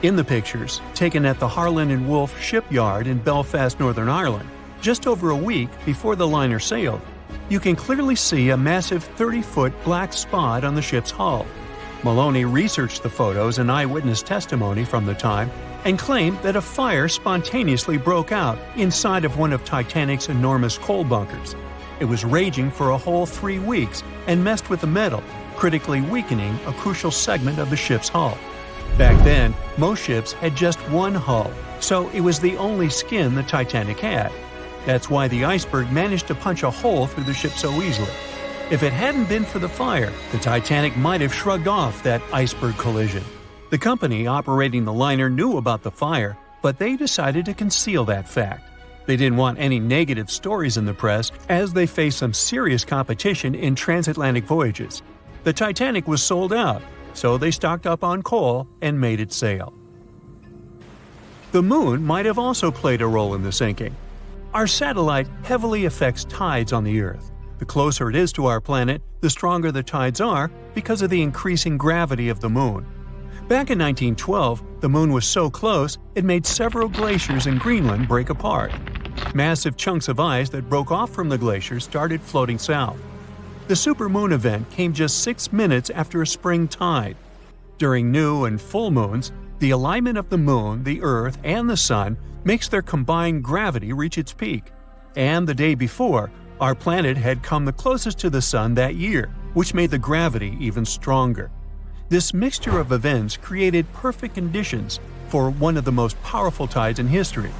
In the pictures, taken at the Harland and Wolff shipyard in Belfast, Northern Ireland, just over a week before the liner sailed, you can clearly see a massive 30-foot black spot on the ship's hull. Maloney researched the photos and eyewitness testimony from the time and claimed that a fire spontaneously broke out inside of one of Titanic's enormous coal bunkers. It was raging for a whole 3 weeks and messed with the metal, critically weakening a crucial segment of the ship's hull. Back then, most ships had just one hull, so it was the only skin the Titanic had. That's why the iceberg managed to punch a hole through the ship so easily. If it hadn't been for the fire, the Titanic might have shrugged off that iceberg collision. The company operating the liner knew about the fire, but they decided to conceal that fact. They didn't want any negative stories in the press as they faced some serious competition in transatlantic voyages. The Titanic was sold out, so they stocked up on coal and made it sail. The moon might have also played a role in the sinking. Our satellite heavily affects tides on the Earth. The closer it is to our planet, the stronger the tides are because of the increasing gravity of the moon. Back in 1912, the moon was so close it made several glaciers in Greenland break apart. Massive chunks of ice that broke off from the glaciers started floating south. The supermoon event came just 6 minutes after a spring tide. During new and full moons, the alignment of the moon, the Earth, and the Sun makes their combined gravity reach its peak. And the day before, our planet had come the closest to the Sun that year, which made the gravity even stronger. This mixture of events created perfect conditions for one of the most powerful tides in history.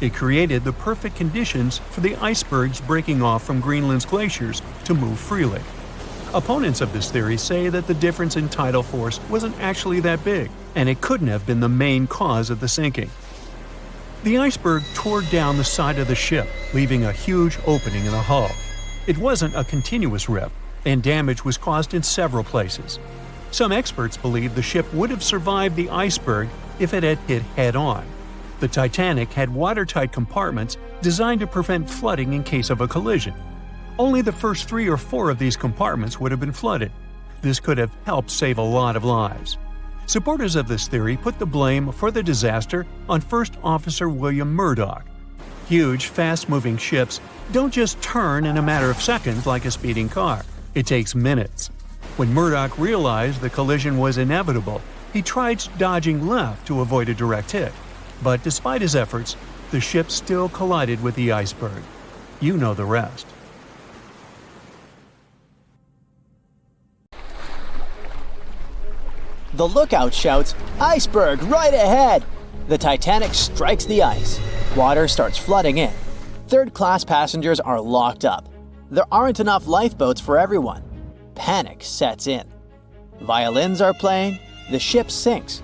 It created the perfect conditions for the icebergs breaking off from Greenland's glaciers to move freely. Opponents of this theory say that the difference in tidal force wasn't actually that big, and it couldn't have been the main cause of the sinking. The iceberg tore down the side of the ship, leaving a huge opening in the hull. It wasn't a continuous rip, and damage was caused in several places. Some experts believe the ship would have survived the iceberg if it had hit head-on. The Titanic had watertight compartments designed to prevent flooding in case of a collision. Only the first 3 or 4 of these compartments would have been flooded. This could have helped save a lot of lives. Supporters of this theory put the blame for the disaster on First Officer William Murdoch. Huge, fast-moving ships don't just turn in a matter of seconds like a speeding car. It takes minutes. When Murdoch realized the collision was inevitable, he tried dodging left to avoid a direct hit. But despite his efforts, the ship still collided with the iceberg. You know the rest. The lookout shouts, "Iceberg right ahead!" The Titanic strikes the ice. Water starts flooding in. Third-class passengers are locked up. There aren't enough lifeboats for everyone. Panic sets in. Violins are playing. The ship sinks.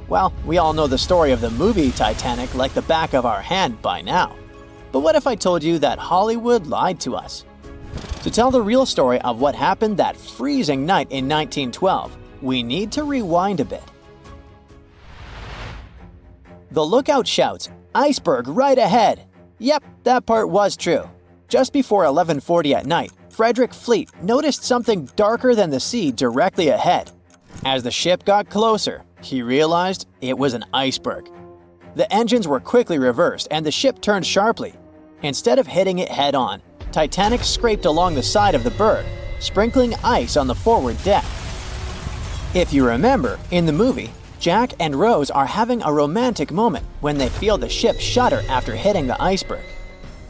Well, we all know the story of the movie Titanic like the back of our hand by now. But what if I told you that Hollywood lied to us? To tell the real story of what happened that freezing night in 1912, we need to rewind a bit. The lookout shouts, "Iceberg right ahead!" Yep, that part was true. Just before 11:40 at night, Frederick Fleet noticed something darker than the sea directly ahead. As the ship got closer, he realized it was an iceberg. The engines were quickly reversed and the ship turned sharply. Instead of hitting it head-on, Titanic scraped along the side of the berg, sprinkling ice on the forward deck. If you remember, in the movie, Jack and Rose are having a romantic moment when they feel the ship shudder after hitting the iceberg.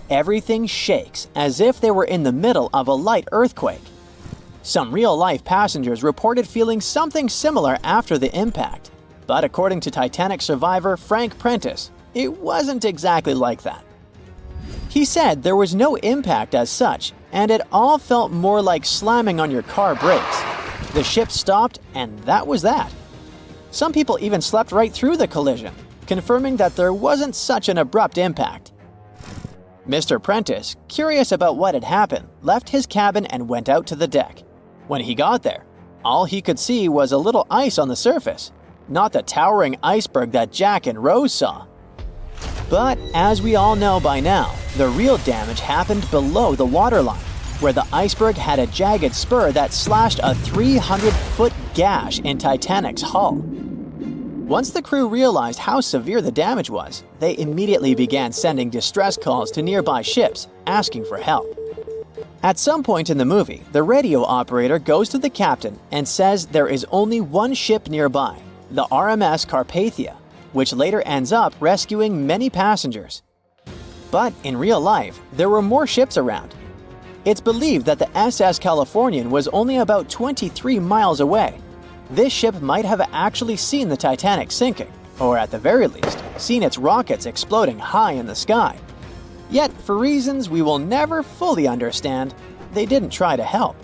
Everything shakes as if they were in the middle of a light earthquake. Some real-life passengers reported feeling something similar after the impact, but according to Titanic survivor Frank Prentice, it wasn't exactly like that. He said there was no impact as such, and it all felt more like slamming on your car brakes. The ship stopped, and that was that. Some people even slept right through the collision, confirming that there wasn't such an abrupt impact. Mr. Prentice, curious about what had happened, left his cabin and went out to the deck. When he got there, all he could see was a little ice on the surface, not the towering iceberg that Jack and Rose saw. But as we all know by now, the real damage happened below the waterline, where the iceberg had a jagged spur that slashed a 300-foot gash in Titanic's hull. Once the crew realized how severe the damage was, they immediately began sending distress calls to nearby ships, asking for help. At some point in the movie, the radio operator goes to the captain and says there is only one ship nearby, the RMS Carpathia, which later ends up rescuing many passengers. But in real life, there were more ships around. It's believed that the SS Californian was only about 23 miles away. This ship might have actually seen the Titanic sinking, or at the very least, seen its rockets exploding high in the sky. Yet, for reasons we will never fully understand, they didn't try to help.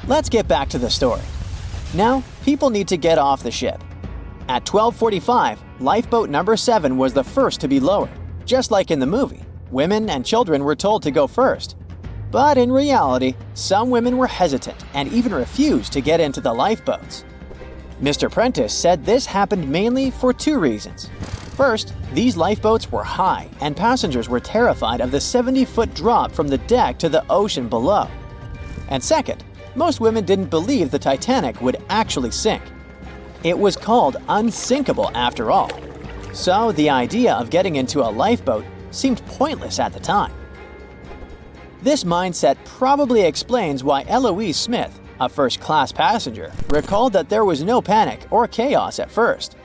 Let's get back to the story. Now, people need to get off the ship. At 12:45, lifeboat number 7 was the first to be lowered. Just like in the movie, women and children were told to go first. But in reality, some women were hesitant and even refused to get into the lifeboats. Mr. Prentice said this happened mainly for 2 reasons. First, these lifeboats were high and passengers were terrified of the 70-foot drop from the deck to the ocean below. And second, most women didn't believe the Titanic would actually sink. It was called unsinkable after all. So the idea of getting into a lifeboat seemed pointless at the time. This mindset probably explains why Eloise Smith, a first-class passenger, recalled that there was no panic or chaos at first.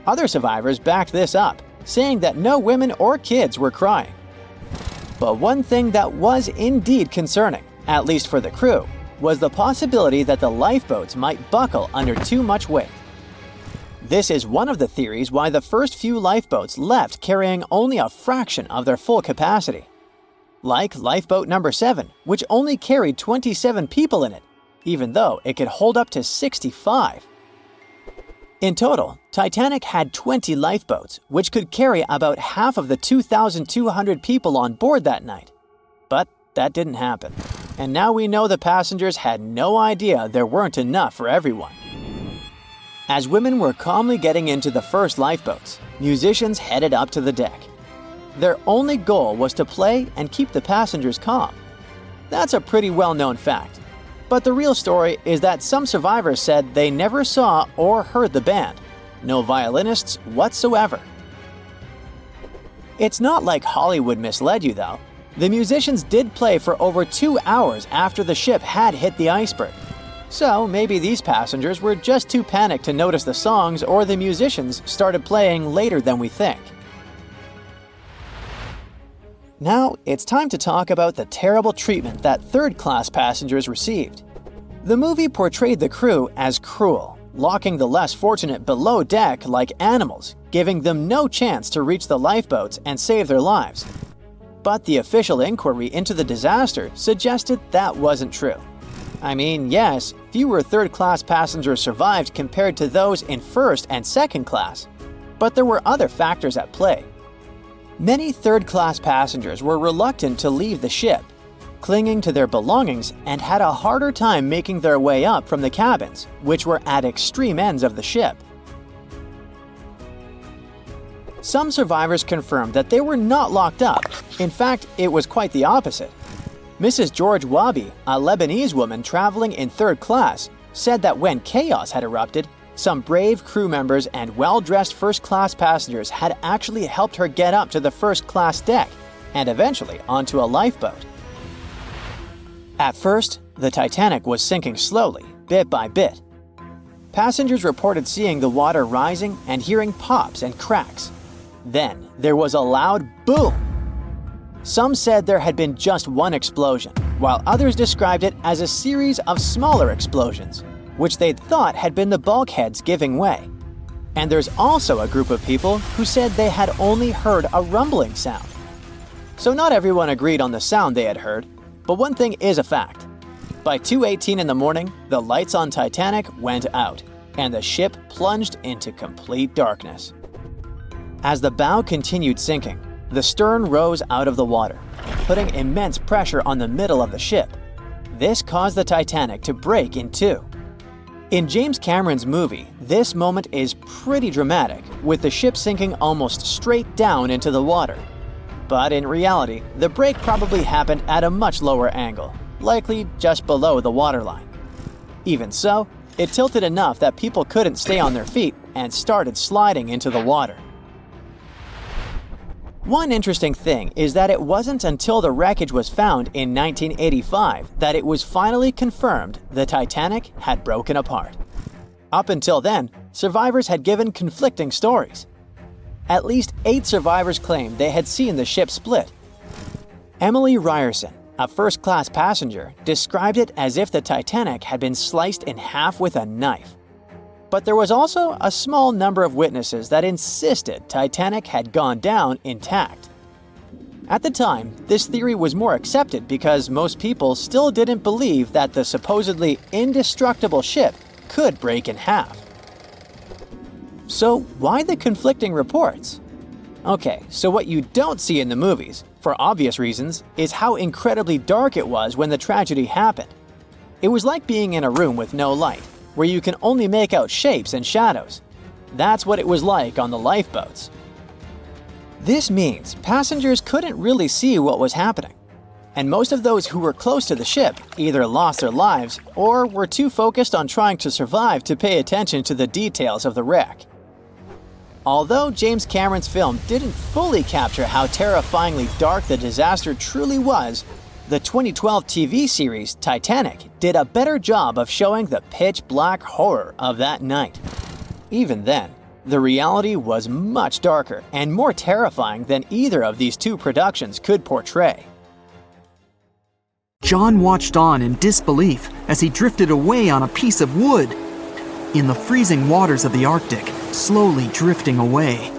Other survivors backed this up, saying that no women or kids were crying. But one thing that was indeed concerning, at least for the crew, was the possibility that the lifeboats might buckle under too much weight. This is one of the theories why the first few lifeboats left carrying only a fraction of their full capacity. Like lifeboat number 7, which only carried 27 people in it, even though it could hold up to 65. In total, Titanic had 20 lifeboats, which could carry about half of the 2,200 people on board that night. But that didn't happen. and now we know the passengers had no idea there weren't enough for everyone. As women were calmly getting into the first lifeboats, musicians headed up to the deck. Their only goal was to play and keep the passengers calm. That's a pretty well-known fact. But the real story is that some survivors said they never saw or heard the band. No violinists whatsoever. It's not like Hollywood misled you, though. The musicians did play for over 2 hours after the ship had hit the iceberg. So maybe these passengers were just too panicked to notice the songs, or the musicians started playing later than we think. Now, it's time to talk about the terrible treatment that third-class passengers received. The movie portrayed the crew as cruel, locking the less fortunate below deck like animals, giving them no chance to reach the lifeboats and save their lives. But the official inquiry into the disaster suggested that wasn't true. I mean, yes, fewer third-class passengers survived compared to those in first and second class, but there were other factors at play. Many third-class passengers were reluctant to leave the ship, clinging to their belongings, and had a harder time making their way up from the cabins, which were at extreme ends of the ship. Some survivors confirmed that they were not locked up. In fact, it was quite the opposite. Mrs. George Wabi, a Lebanese woman traveling in third class, said that when chaos had erupted, some brave crew members and well-dressed first-class passengers had actually helped her get up to the first-class deck and eventually onto a lifeboat. At first, the Titanic was sinking slowly, bit by bit. Passengers reported seeing the water rising and hearing pops and cracks. Then, there was a loud boom. Some said there had been just one explosion, while others described it as a series of smaller explosions, which they'd thought had been the bulkheads giving way. And there's also a group of people who said they had only heard a rumbling sound. So not everyone agreed on the sound they had heard, but one thing is a fact. By 2:18 in the morning, the lights on Titanic went out, and the ship plunged into complete darkness. As the bow continued sinking, the stern rose out of the water, putting immense pressure on the middle of the ship. This caused the Titanic to break in two. In James Cameron's movie, this moment is pretty dramatic, with the ship sinking almost straight down into the water. But in reality, the break probably happened at a much lower angle, likely just below the waterline. Even so, it tilted enough that people couldn't stay on their feet and started sliding into the water. One interesting thing is that it wasn't until the wreckage was found in 1985 that it was finally confirmed the Titanic had broken apart. Up until then, survivors had given conflicting stories. At least 8 survivors claimed they had seen the ship split. Emily Ryerson, a first-class passenger, described it as if the Titanic had been sliced in half with a knife. But there was also a small number of witnesses that insisted Titanic had gone down intact. At the time, this theory was more accepted because most people still didn't believe that the supposedly indestructible ship could break in half. So why the conflicting reports? Okay, so what you don't see in the movies, for obvious reasons, is how incredibly dark it was when the tragedy happened. It was like being in a room with no light, where you can only make out shapes and shadows. That's what it was like on the lifeboats. This means passengers couldn't really see what was happening, and most of those who were close to the ship either lost their lives or were too focused on trying to survive to pay attention to the details of the wreck. Although James Cameron's film didn't fully capture how terrifyingly dark the disaster truly was, the 2012 TV series Titanic did a better job of showing the pitch-black horror of that night. Even then, the reality was much darker and more terrifying than either of these two productions could portray. John watched on in disbelief as he drifted away on a piece of wood. In the freezing waters of the Arctic, slowly drifting away.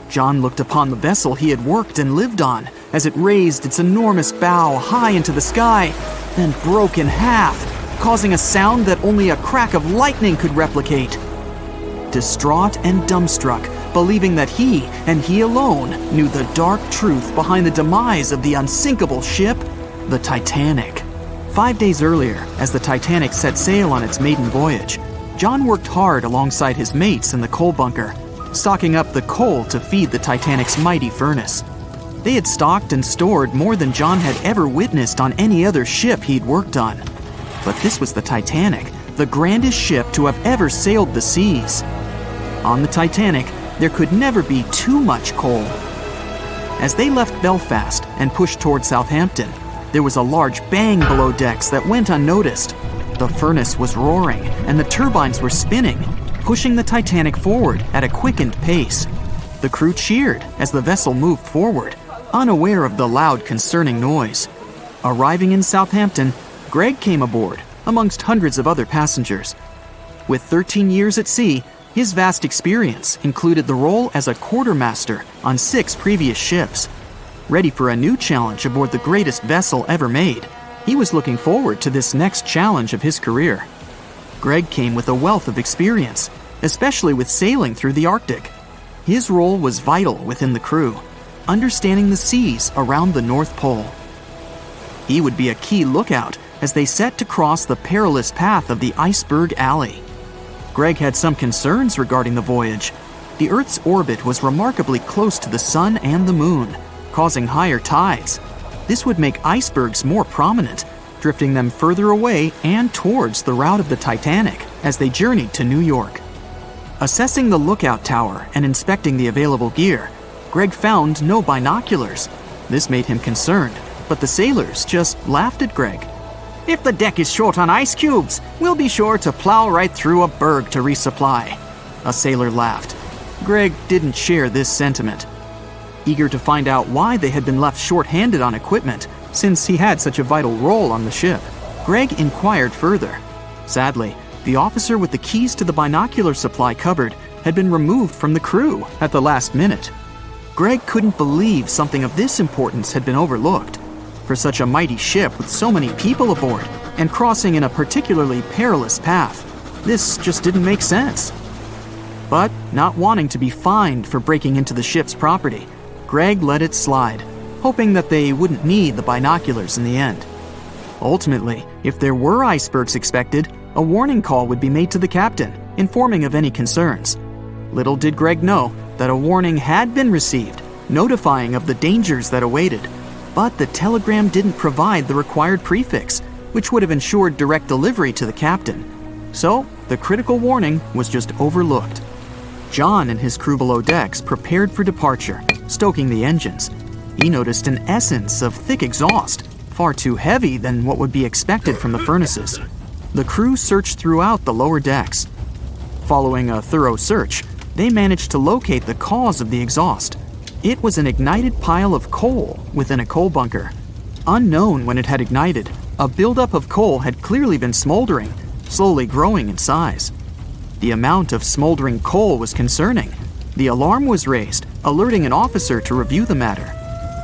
John looked upon the vessel he had worked and lived on as it raised its enormous bow high into the sky, then broke in half, causing a sound that only a crack of lightning could replicate. Distraught and dumbstruck, believing that he, and he alone, knew the dark truth behind the demise of the unsinkable ship, the Titanic. 5 days earlier, as the Titanic set sail on its maiden voyage, John worked hard alongside his mates in the coal bunker, stocking up the coal to feed the Titanic's mighty furnace. They had stocked and stored more than John had ever witnessed on any other ship he'd worked on. But this was the Titanic, the grandest ship to have ever sailed the seas. On the Titanic, there could never be too much coal. As they left Belfast and pushed toward Southampton, there was a large bang below decks that went unnoticed. The furnace was roaring and the turbines were spinning, pushing the Titanic forward at a quickened pace. The crew cheered as the vessel moved forward, unaware of the loud, concerning noise. Arriving in Southampton, Greg came aboard, amongst hundreds of other passengers. With 13 years at sea, his vast experience included the role as a quartermaster on 6 previous ships. Ready for a new challenge aboard the greatest vessel ever made, he was looking forward to this next challenge of his career. Greg came with a wealth of experience, especially with sailing through the Arctic. His role was vital within the crew, understanding the seas around the North Pole. He would be a key lookout as they set to cross the perilous path of the Iceberg Alley. Greg had some concerns regarding the voyage. The Earth's orbit was remarkably close to the Sun and the Moon, causing higher tides. This would make icebergs more prominent, drifting them further away and towards the route of the Titanic as they journeyed to New York. Assessing the lookout tower and inspecting the available gear, Greg found no binoculars. This made him concerned, but the sailors just laughed at Greg. "If the deck is short on ice cubes, we'll be sure to plow right through a berg to resupply." A sailor laughed. Greg didn't share this sentiment. Eager to find out why they had been left short-handed on equipment, since he had such a vital role on the ship, Greg inquired further. Sadly, the officer with the keys to the binocular supply cupboard had been removed from the crew at the last minute. Greg couldn't believe something of this importance had been overlooked. For such a mighty ship with so many people aboard and crossing in a particularly perilous path, this just didn't make sense. But not wanting to be fined for breaking into the ship's property, Greg let it slide, hoping that they wouldn't need the binoculars in the end. Ultimately, if there were icebergs expected, a warning call would be made to the captain, informing of any concerns. Little did Greg know that a warning had been received, notifying of the dangers that awaited. But the telegram didn't provide the required prefix, which would have ensured direct delivery to the captain. So, the critical warning was just overlooked. John and his crew below decks prepared for departure, stoking the engines. He noticed an essence of thick exhaust, far too heavy than what would be expected from the furnaces. The crew searched throughout the lower decks. Following a thorough search, they managed to locate the cause of the exhaust. It was an ignited pile of coal within a coal bunker. Unknown when it had ignited, a buildup of coal had clearly been smoldering, slowly growing in size. The amount of smoldering coal was concerning. The alarm was raised, alerting an officer to review the matter.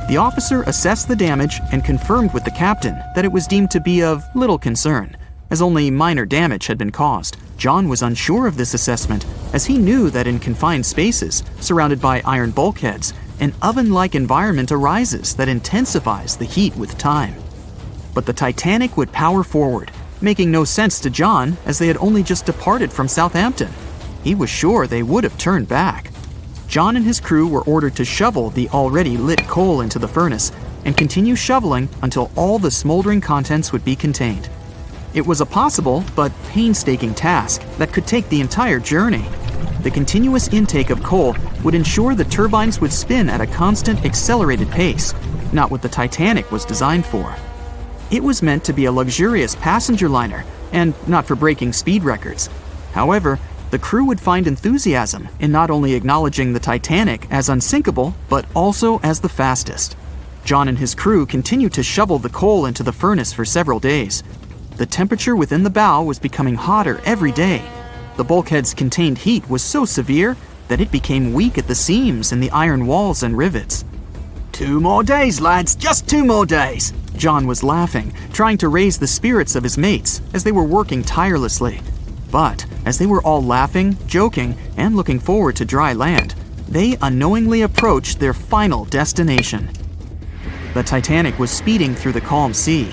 The officer assessed the damage and confirmed with the captain that it was deemed to be of little concern, as only minor damage had been caused. John was unsure of this assessment, as he knew that in confined spaces, surrounded by iron bulkheads, an oven-like environment arises that intensifies the heat with time. But the Titanic would power forward, making no sense to John as they had only just departed from Southampton. He was sure they would have turned back. John and his crew were ordered to shovel the already lit coal into the furnace and continue shoveling until all the smoldering contents would be contained. It was a possible but painstaking task that could take the entire journey. The continuous intake of coal would ensure the turbines would spin at a constant, accelerated pace, not what the Titanic was designed for. It was meant to be a luxurious passenger liner and not for breaking speed records. However, the crew would find enthusiasm in not only acknowledging the Titanic as unsinkable, but also as the fastest. John and his crew continued to shovel the coal into the furnace for several days. The temperature within the bow was becoming hotter every day. The bulkhead's contained heat was so severe that it became weak at the seams in the iron walls and rivets. 2 more days, lads, just 2 more days. John was laughing, trying to raise the spirits of his mates as they were working tirelessly. But as they were all laughing, joking, and looking forward to dry land, they unknowingly approached their final destination. The Titanic was speeding through the calm sea.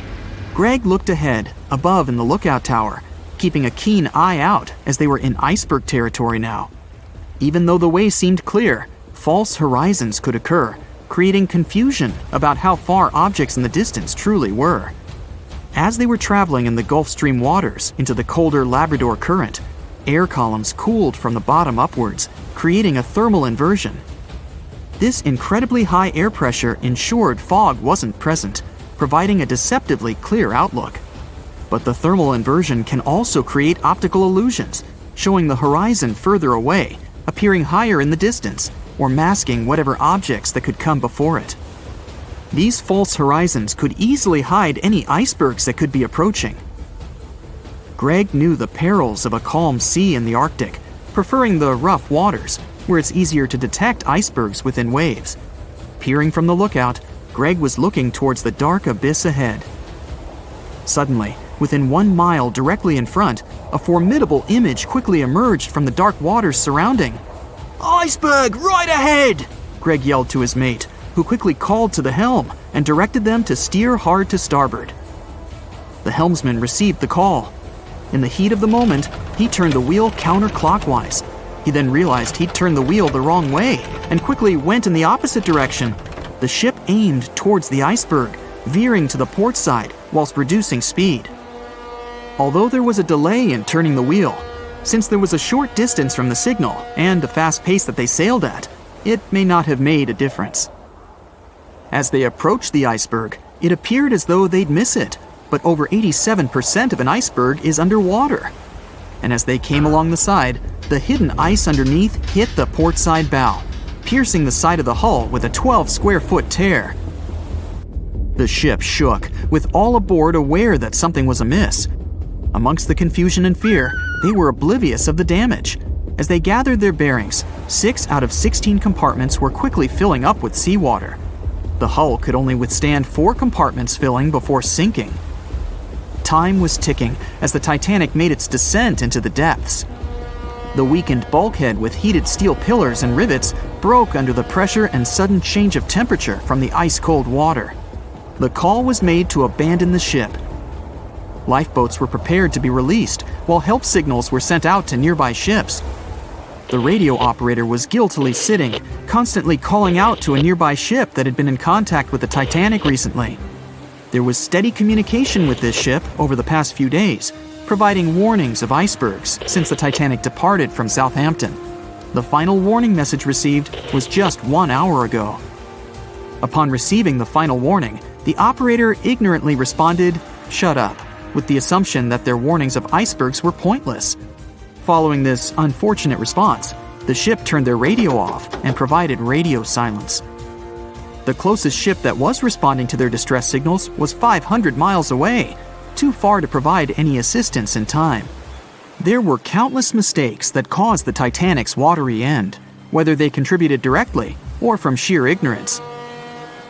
Greg looked ahead, above in the lookout tower, keeping a keen eye out as they were in iceberg territory now. Even though the way seemed clear, false horizons could occur, creating confusion about how far objects in the distance truly were. As they were traveling in the Gulf Stream waters into the colder Labrador Current, air columns cooled from the bottom upwards, creating a thermal inversion. This incredibly high air pressure ensured fog wasn't present, providing a deceptively clear outlook. But the thermal inversion can also create optical illusions, showing the horizon further away, appearing higher in the distance, or masking whatever objects that could come before it. These false horizons could easily hide any icebergs that could be approaching. Greg knew the perils of a calm sea in the Arctic, preferring the rough waters, where it's easier to detect icebergs within waves. Peering from the lookout, Greg was looking towards the dark abyss ahead. Suddenly, within 1 mile directly in front, a formidable image quickly emerged from the dark waters surrounding. "Iceberg, right ahead!" Greg yelled to his mate, who quickly called to the helm and directed them to steer hard to starboard. The helmsman received the call. In the heat of the moment, he turned the wheel counterclockwise. He then realized he'd turned the wheel the wrong way and quickly went in the opposite direction. The ship aimed towards the iceberg, veering to the port side whilst reducing speed. Although there was a delay in turning the wheel, since there was a short distance from the signal and the fast pace that they sailed at, it may not have made a difference. As they approached the iceberg, it appeared as though they'd miss it, but over 87% of an iceberg is underwater. And as they came along the side, the hidden ice underneath hit the port side bow, piercing the side of the hull with a 12-square-foot tear. The ship shook, with all aboard aware that something was amiss. Amongst the confusion and fear, they were oblivious of the damage. As they gathered their bearings, 6 out of 16 compartments were quickly filling up with seawater. The hull could only withstand 4 compartments filling before sinking. Time was ticking as the Titanic made its descent into the depths. The weakened bulkhead with heated steel pillars and rivets broke under the pressure and sudden change of temperature from the ice-cold water. The call was made to abandon the ship. Lifeboats were prepared to be released, while help signals were sent out to nearby ships. The radio operator was guiltily sitting, constantly calling out to a nearby ship that had been in contact with the Titanic recently. There was steady communication with this ship over the past few days, providing warnings of icebergs since the Titanic departed from Southampton. The final warning message received was just 1 hour ago. Upon receiving the final warning, the operator ignorantly responded, "Shut up," with the assumption that their warnings of icebergs were pointless. Following this unfortunate response, the ship turned their radio off and provided radio silence. The closest ship that was responding to their distress signals was 500 miles away, too far to provide any assistance in time. There were countless mistakes that caused the Titanic's watery end, whether they contributed directly or from sheer ignorance.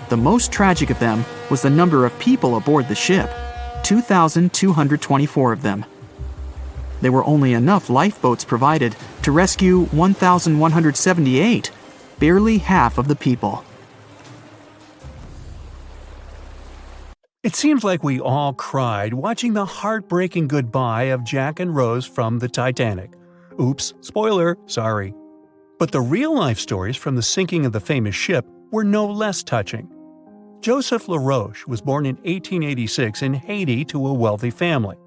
The most tragic of them was the number of people aboard the ship, 2,224 of them. There were only enough lifeboats provided to rescue 1,178, barely half of the people. It seems like we all cried watching the heartbreaking goodbye of Jack and Rose from the Titanic. Oops, spoiler, sorry. But the real-life stories from the sinking of the famous ship were no less touching. Joseph LaRoche was born in 1886 in Haiti to a wealthy family.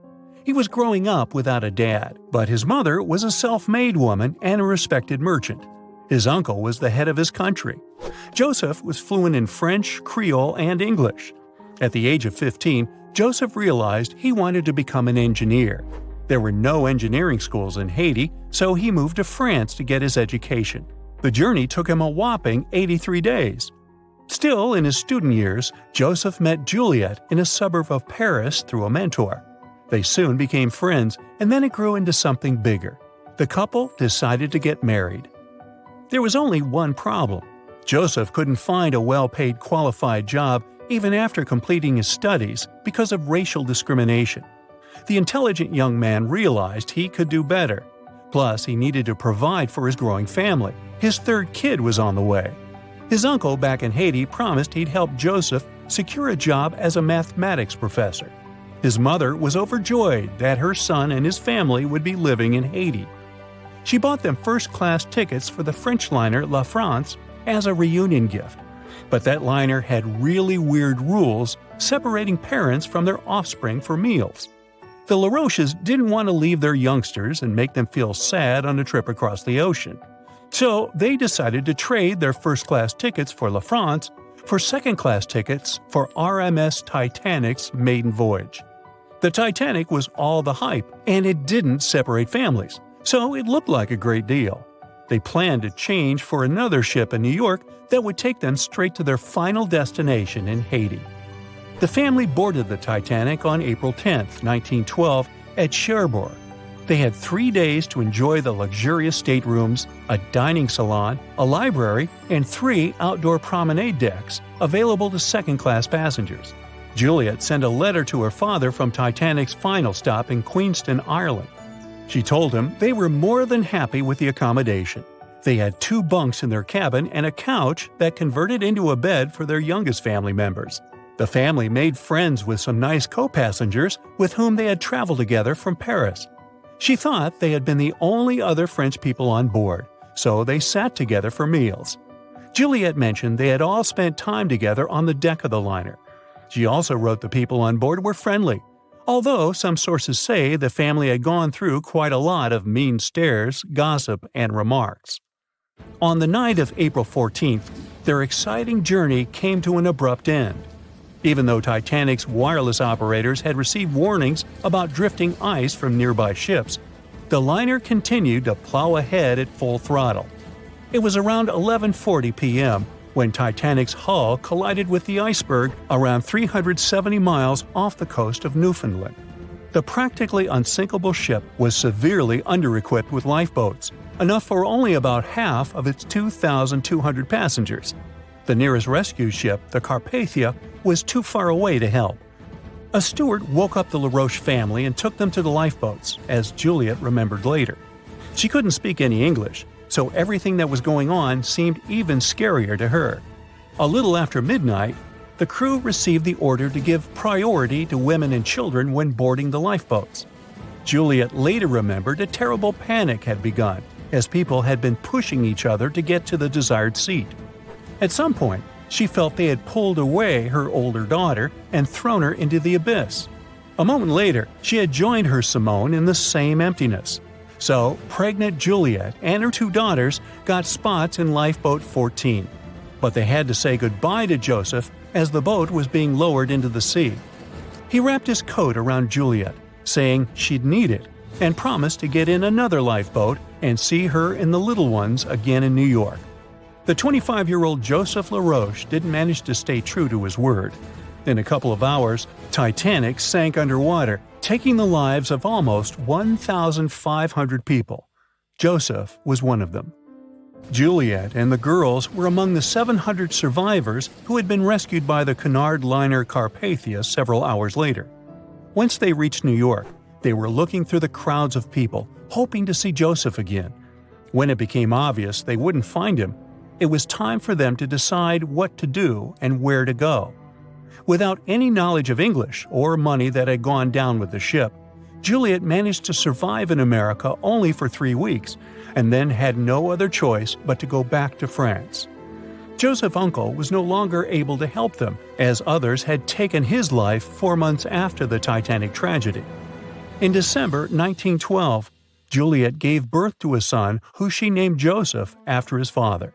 He was growing up without a dad, but his mother was a self-made woman and a respected merchant. His uncle was the head of his country. Joseph was fluent in French, Creole, and English. At the age of 15, Joseph realized he wanted to become an engineer. There were no engineering schools in Haiti, so he moved to France to get his education. The journey took him a whopping 83 days. Still, in his student years, Joseph met Juliet in a suburb of Paris through a mentor. They soon became friends, and then it grew into something bigger. The couple decided to get married. There was only one problem. Joseph couldn't find a well-paid qualified job even after completing his studies because of racial discrimination. The intelligent young man realized he could do better. Plus, he needed to provide for his growing family. His third kid was on the way. His uncle back in Haiti promised he'd help Joseph secure a job as a mathematics professor. His mother was overjoyed that her son and his family would be living in Haiti. She bought them first-class tickets for the French liner La France as a reunion gift. But that liner had really weird rules separating parents from their offspring for meals. The LaRoches didn't want to leave their youngsters and make them feel sad on a trip across the ocean. So they decided to trade their first-class tickets for La France for second-class tickets for RMS Titanic's maiden voyage. The Titanic was all the hype, and it didn't separate families, so it looked like a great deal. They planned to change for another ship in New York that would take them straight to their final destination in Haiti. The family boarded the Titanic on April 10, 1912, at Cherbourg. They had 3 days to enjoy the luxurious staterooms, a dining salon, a library, and 3 outdoor promenade decks available to second-class passengers. Juliet sent a letter to her father from Titanic's final stop in Queenston, Ireland. She told him they were more than happy with the accommodation. They had 2 bunks in their cabin and a couch that converted into a bed for their youngest family members. The family made friends with some nice co-passengers with whom they had traveled together from Paris. She thought they had been the only other French people on board, so they sat together for meals. Juliet mentioned they had all spent time together on the deck of the liner. She also wrote the people on board were friendly, although some sources say the family had gone through quite a lot of mean stares, gossip, and remarks. On the night of April 14th, their exciting journey came to an abrupt end. Even though Titanic's wireless operators had received warnings about drifting ice from nearby ships, the liner continued to plow ahead at full throttle. It was around 11:40 p.m. when Titanic's hull collided with the iceberg around 370 miles off the coast of Newfoundland. The practically unsinkable ship was severely under-equipped with lifeboats, enough for only about half of its 2,200 passengers. The nearest rescue ship, the Carpathia, was too far away to help. A steward woke up the LaRoche family and took them to the lifeboats, as Juliet remembered later. She couldn't speak any English, so everything that was going on seemed even scarier to her. A little after midnight, the crew received the order to give priority to women and children when boarding the lifeboats. Juliet later remembered a terrible panic had begun, as people had been pushing each other to get to the desired seat. At some point, she felt they had pulled away her older daughter and thrown her into the abyss. A moment later, she had joined her Simone in the same emptiness. So, pregnant Juliet and her 2 daughters got spots in Lifeboat 14. But they had to say goodbye to Joseph as the boat was being lowered into the sea. He wrapped his coat around Juliet, saying she'd need it, and promised to get in another lifeboat and see her and the little ones again in New York. The 25-year-old Joseph LaRoche didn't manage to stay true to his word. In a couple of hours, Titanic sank underwater, taking the lives of almost 1,500 people. Joseph was one of them. Juliet and the girls were among the 700 survivors who had been rescued by the Cunard liner Carpathia several hours later. Once they reached New York, they were looking through the crowds of people, hoping to see Joseph again. When it became obvious they wouldn't find him, it was time for them to decide what to do and where to go. Without any knowledge of English or money that had gone down with the ship, Juliet managed to survive in America only for 3 weeks, and then had no other choice but to go back to France. Joseph's uncle was no longer able to help them, as others had taken his life 4 months after the Titanic tragedy. In December 1912, Juliet gave birth to a son who she named Joseph after his father.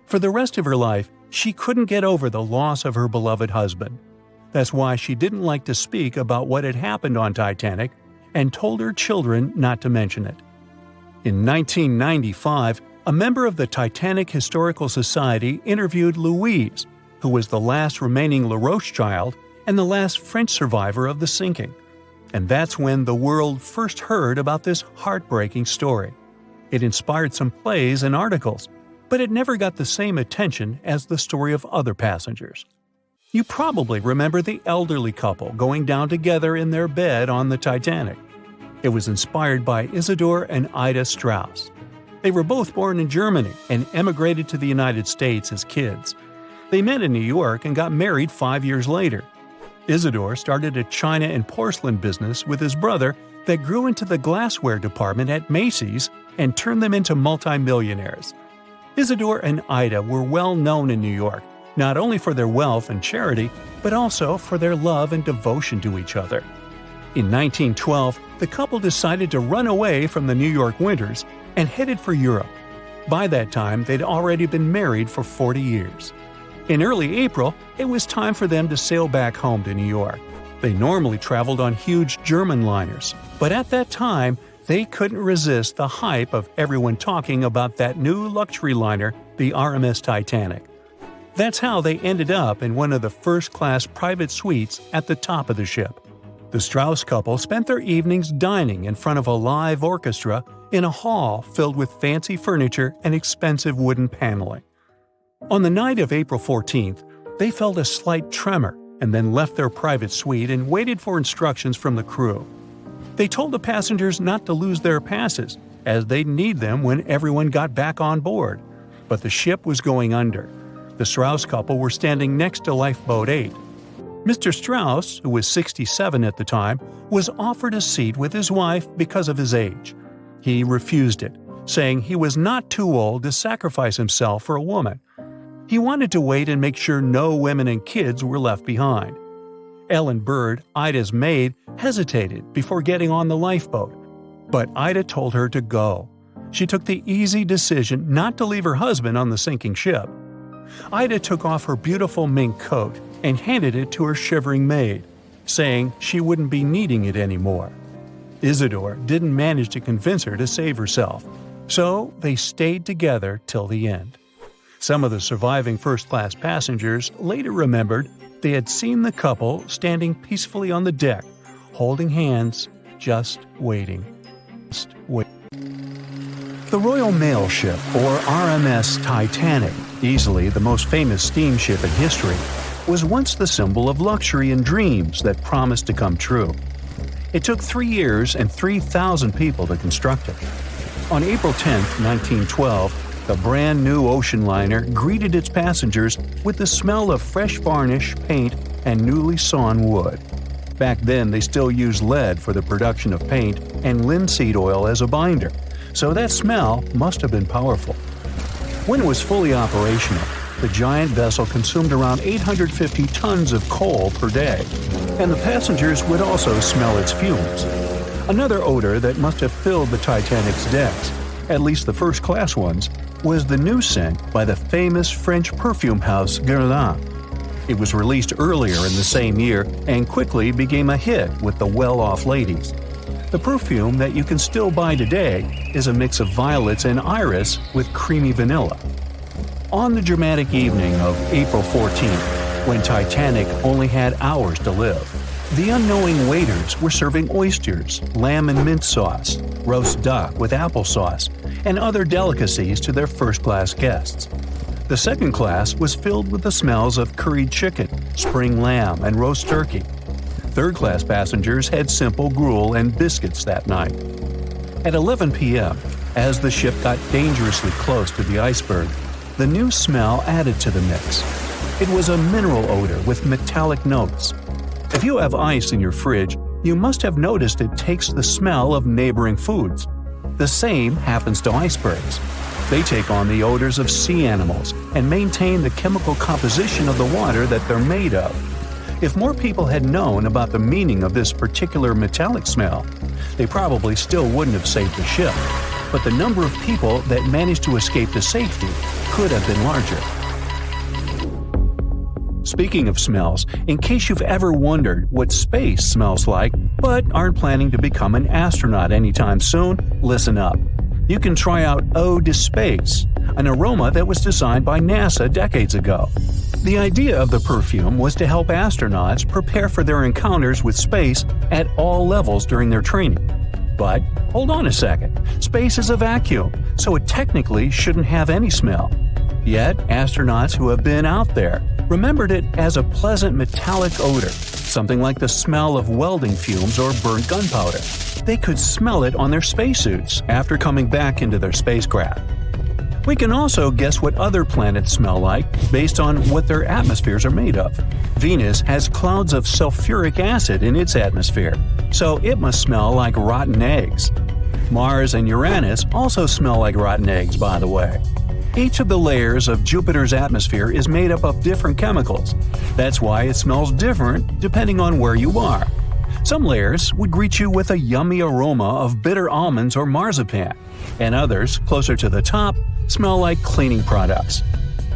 For the rest of her life, she couldn't get over the loss of her beloved husband. That's why she didn't like to speak about what had happened on Titanic and told her children not to mention it. In 1995, a member of the Titanic Historical Society interviewed Louise, who was the last remaining LaRoche child and the last French survivor of the sinking. And that's when the world first heard about this heartbreaking story. It inspired some plays and articles, but it never got the same attention as the story of other passengers. You probably remember the elderly couple going down together in their bed on the Titanic. It was inspired by Isidor and Ida Strauss. They were both born in Germany and emigrated to the United States as kids. They met in New York and got married 5 years later. Isidore started a china and porcelain business with his brother that grew into the glassware department at Macy's and turned them into multimillionaires. Isidore and Ida were well known in New York, not only for their wealth and charity, but also for their love and devotion to each other. In 1912, the couple decided to run away from the New York winters and headed for Europe. By that time, they'd already been married for 40 years. In early April, it was time for them to sail back home to New York. They normally traveled on huge German liners, but at that time, they couldn't resist the hype of everyone talking about that new luxury liner, the RMS Titanic. That's how they ended up in one of the first-class private suites at the top of the ship. The Strauss couple spent their evenings dining in front of a live orchestra in a hall filled with fancy furniture and expensive wooden paneling. On the night of April 14th, they felt a slight tremor and then left their private suite and waited for instructions from the crew. They told the passengers not to lose their passes, as they'd need them when everyone got back on board. But the ship was going under. The Strauss couple were standing next to Lifeboat 8. Mr. Strauss, who was 67 at the time, was offered a seat with his wife because of his age. He refused it, saying he was not too old to sacrifice himself for a woman. He wanted to wait and make sure no women and kids were left behind. Ellen Bird, Ida's maid, hesitated before getting on the lifeboat, but Ida told her to go. She took the easy decision not to leave her husband on the sinking ship. Ida took off her beautiful mink coat and handed it to her shivering maid, saying she wouldn't be needing it anymore. Isidore didn't manage to convince her to save herself, so they stayed together till the end. Some of the surviving first-class passengers later remembered they had seen the couple standing peacefully on the deck, holding hands, just waiting. The Royal Mail Ship, or RMS Titanic, easily the most famous steamship in history, was once the symbol of luxury and dreams that promised to come true. It took 3 years and 3,000 people to construct it. On April 10, 1912, the brand-new ocean liner greeted its passengers with the smell of fresh varnish, paint, and newly sawn wood. Back then, they still used lead for the production of paint and linseed oil as a binder, so that smell must have been powerful. When it was fully operational, the giant vessel consumed around 850 tons of coal per day, and the passengers would also smell its fumes. Another odor that must have filled the Titanic's decks, at least the first-class ones, was the new scent by the famous French perfume house Guerlain. It was released earlier in the same year and quickly became a hit with the well-off ladies. The perfume that you can still buy today is a mix of violets and iris with creamy vanilla. On the dramatic evening of April 14th, when Titanic only had hours to live, the unknowing waiters were serving oysters, lamb and mint sauce, roast duck with applesauce, and other delicacies to their first-class guests. The second class was filled with the smells of curried chicken, spring lamb, and roast turkey. Third-class passengers had simple gruel and biscuits that night. At 11 p.m., as the ship got dangerously close to the iceberg, the new smell added to the mix. It was a mineral odor with metallic notes. If you have ice in your fridge, you must have noticed it takes the smell of neighboring foods. The same happens to icebergs. They take on the odors of sea animals and maintain the chemical composition of the water that they're made of. If more people had known about the meaning of this particular metallic smell, they probably still wouldn't have saved the ship, but the number of people that managed to escape to safety could have been larger. Speaking of smells, in case you've ever wondered what space smells like but aren't planning to become an astronaut anytime soon, listen up. You can try out Eau de Space, an aroma that was designed by NASA decades ago. The idea of the perfume was to help astronauts prepare for their encounters with space at all levels during their training. But hold on a second, space is a vacuum, so it technically shouldn't have any smell. Yet, astronauts who have been out there remembered it as a pleasant metallic odor, something like the smell of welding fumes or burnt gunpowder. They could smell it on their spacesuits after coming back into their spacecraft. We can also guess what other planets smell like based on what their atmospheres are made of. Venus has clouds of sulfuric acid in its atmosphere, so it must smell like rotten eggs. Mars and Uranus also smell like rotten eggs, by the way. Each of the layers of Jupiter's atmosphere is made up of different chemicals. That's why it smells different depending on where you are. Some layers would greet you with a yummy aroma of bitter almonds or marzipan, and others, closer to the top, smell like cleaning products.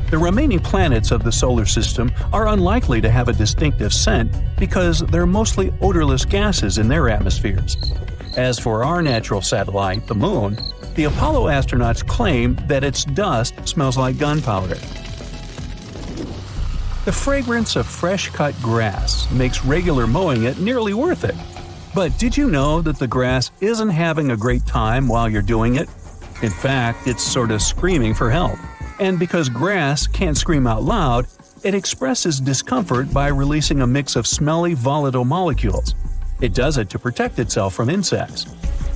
The remaining planets of the solar system are unlikely to have a distinctive scent because they're mostly odorless gases in their atmospheres. As for our natural satellite, the Moon, the Apollo astronauts claim that its dust smells like gunpowder. The fragrance of fresh-cut grass makes regular mowing it nearly worth it. But did you know that the grass isn't having a great time while you're doing it? In fact, it's sort of screaming for help. And because grass can't scream out loud, it expresses discomfort by releasing a mix of smelly, volatile molecules. It does it to protect itself from insects.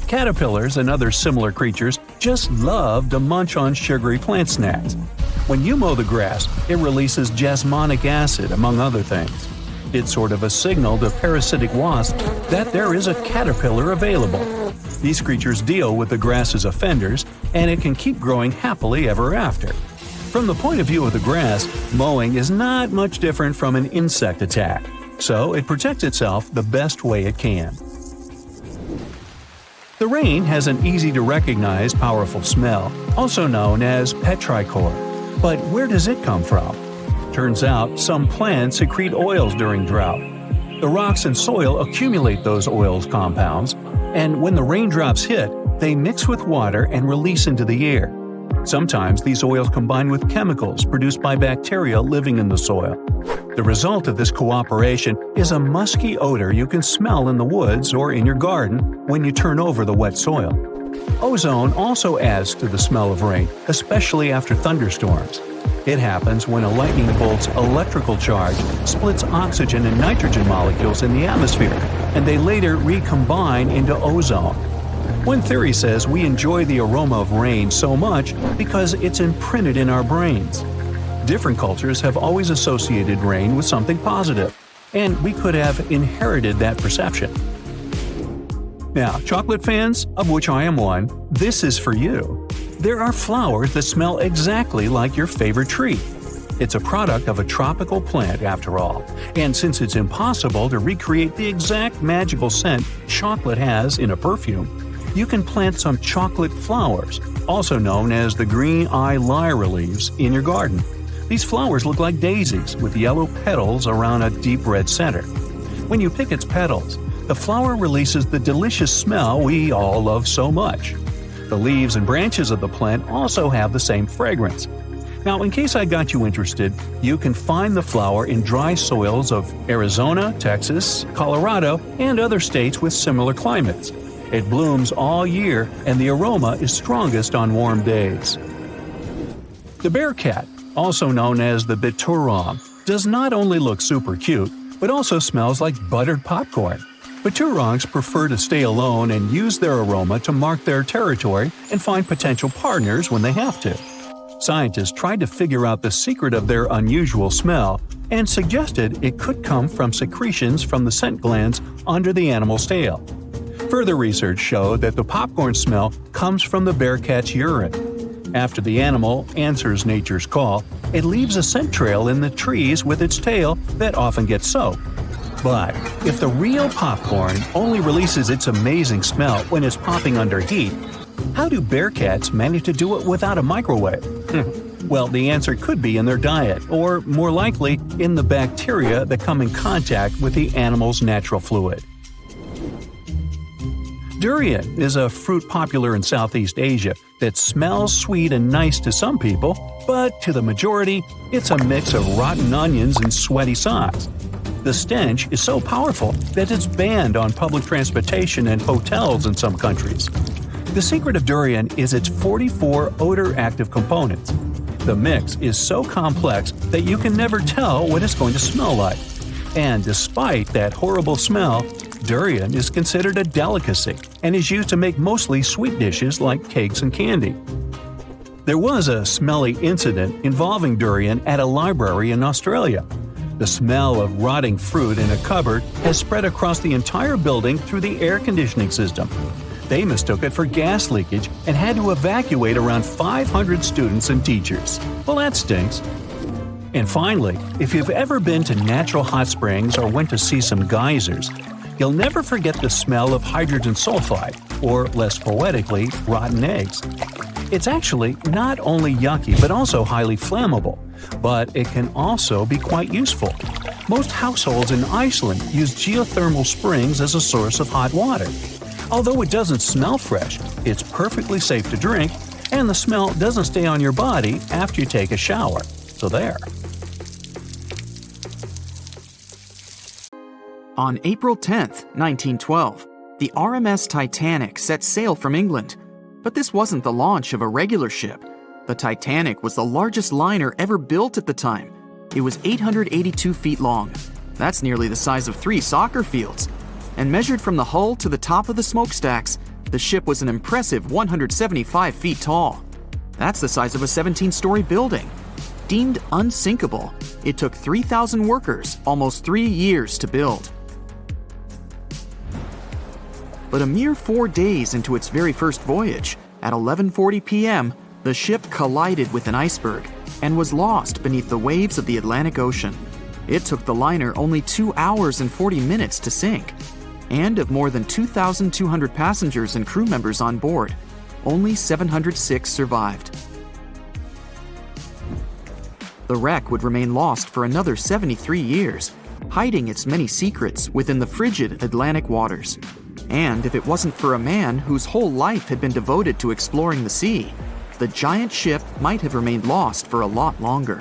Caterpillars and other similar creatures just love to munch on sugary plant snacks. When you mow the grass, it releases jasmonic acid, among other things. It's sort of a signal to parasitic wasps that there is a caterpillar available. These creatures deal with the grass's offenders, and it can keep growing happily ever after. From the point of view of the grass, mowing is not much different from an insect attack, so it protects itself the best way it can. The rain has an easy-to-recognize powerful smell, also known as petrichor. But where does it come from? Turns out some plants secrete oils during drought. The rocks and soil accumulate those oils compounds, and when the raindrops hit, they mix with water and release into the air. Sometimes these oils combine with chemicals produced by bacteria living in the soil. The result of this cooperation is a musky odor you can smell in the woods or in your garden when you turn over the wet soil. Ozone also adds to the smell of rain, especially after thunderstorms. It happens when a lightning bolt's electrical charge splits oxygen and nitrogen molecules in the atmosphere, and they later recombine into ozone. One theory says we enjoy the aroma of rain so much because it's imprinted in our brains. Different cultures have always associated rain with something positive, and we could have inherited that perception. Now, chocolate fans, of which I am one, this is for you. There are flowers that smell exactly like your favorite treat. It's a product of a tropical plant, after all, and since it's impossible to recreate the exact magical scent chocolate has in a perfume, you can plant some chocolate flowers, also known as the green eye lyra leaves, in your garden. These flowers look like daisies with yellow petals around a deep red center. When you pick its petals, the flower releases the delicious smell we all love so much. The leaves and branches of the plant also have the same fragrance. Now, in case I got you interested, you can find the flower in dry soils of Arizona, Texas, Colorado, and other states with similar climates. It blooms all year, and the aroma is strongest on warm days. The bear cat, also known as the biturong, does not only look super cute, but also smells like buttered popcorn. Biturongs prefer to stay alone and use their aroma to mark their territory and find potential partners when they have to. Scientists tried to figure out the secret of their unusual smell and suggested it could come from secretions from the scent glands under the animal's tail. Further research showed that the popcorn smell comes from the bear cat's urine. After the animal answers nature's call, it leaves a scent trail in the trees with its tail that often gets soaked. But if the real popcorn only releases its amazing smell when it's popping under heat, how do bear cats manage to do it without a microwave? Well, the answer could be in their diet, or more likely, in the bacteria that come in contact with the animal's natural fluid. Durian is a fruit popular in Southeast Asia that smells sweet and nice to some people, but to the majority, it's a mix of rotten onions and sweaty socks. The stench is so powerful that it's banned on public transportation and hotels in some countries. The secret of durian is its 44 odor-active components. The mix is so complex that you can never tell what it's going to smell like. And despite that horrible smell, durian is considered a delicacy and is used to make mostly sweet dishes like cakes and candy. There was a smelly incident involving durian at a library in Australia. The smell of rotting fruit in a cupboard has spread across the entire building through the air conditioning system. They mistook it for gas leakage and had to evacuate around 500 students and teachers. Well, that stinks. And finally, if you've ever been to natural hot springs or went to see some geysers, you'll never forget the smell of hydrogen sulfide, or less poetically, rotten eggs. It's actually not only yucky but also highly flammable, but it can also be quite useful. Most households in Iceland use geothermal springs as a source of hot water. Although it doesn't smell fresh, it's perfectly safe to drink, and the smell doesn't stay on your body after you take a shower. So there. On April 10, 1912, the RMS Titanic set sail from England. But this wasn't the launch of a regular ship. The Titanic was the largest liner ever built at the time. It was 882 feet long. That's nearly the size of 3 soccer fields. And measured from the hull to the top of the smokestacks, the ship was an impressive 175 feet tall. That's the size of a 17-story building. Deemed unsinkable, it took 3,000 workers almost 3 years to build. But a mere 4 days into its very first voyage, at 11:40 p.m., the ship collided with an iceberg and was lost beneath the waves of the Atlantic Ocean. It took the liner only 2 hours and 40 minutes to sink. And of more than 2,200 passengers and crew members on board, only 706 survived. The wreck would remain lost for another 73 years, hiding its many secrets within the frigid Atlantic waters. And if it wasn't for a man whose whole life had been devoted to exploring the sea, the giant ship might have remained lost for a lot longer.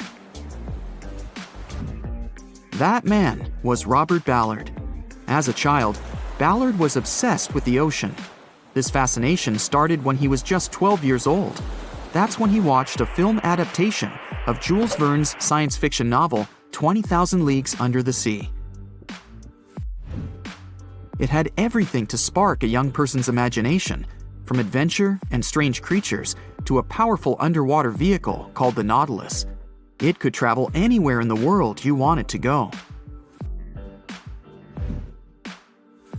That man was Robert Ballard. As a child, Ballard was obsessed with the ocean. This fascination started when he was just 12 years old. That's when he watched a film adaptation of Jules Verne's science fiction novel 20,000 Leagues Under the Sea. It had everything to spark a young person's imagination, from adventure and strange creatures to a powerful underwater vehicle called the Nautilus. It could travel anywhere in the world you wanted to go.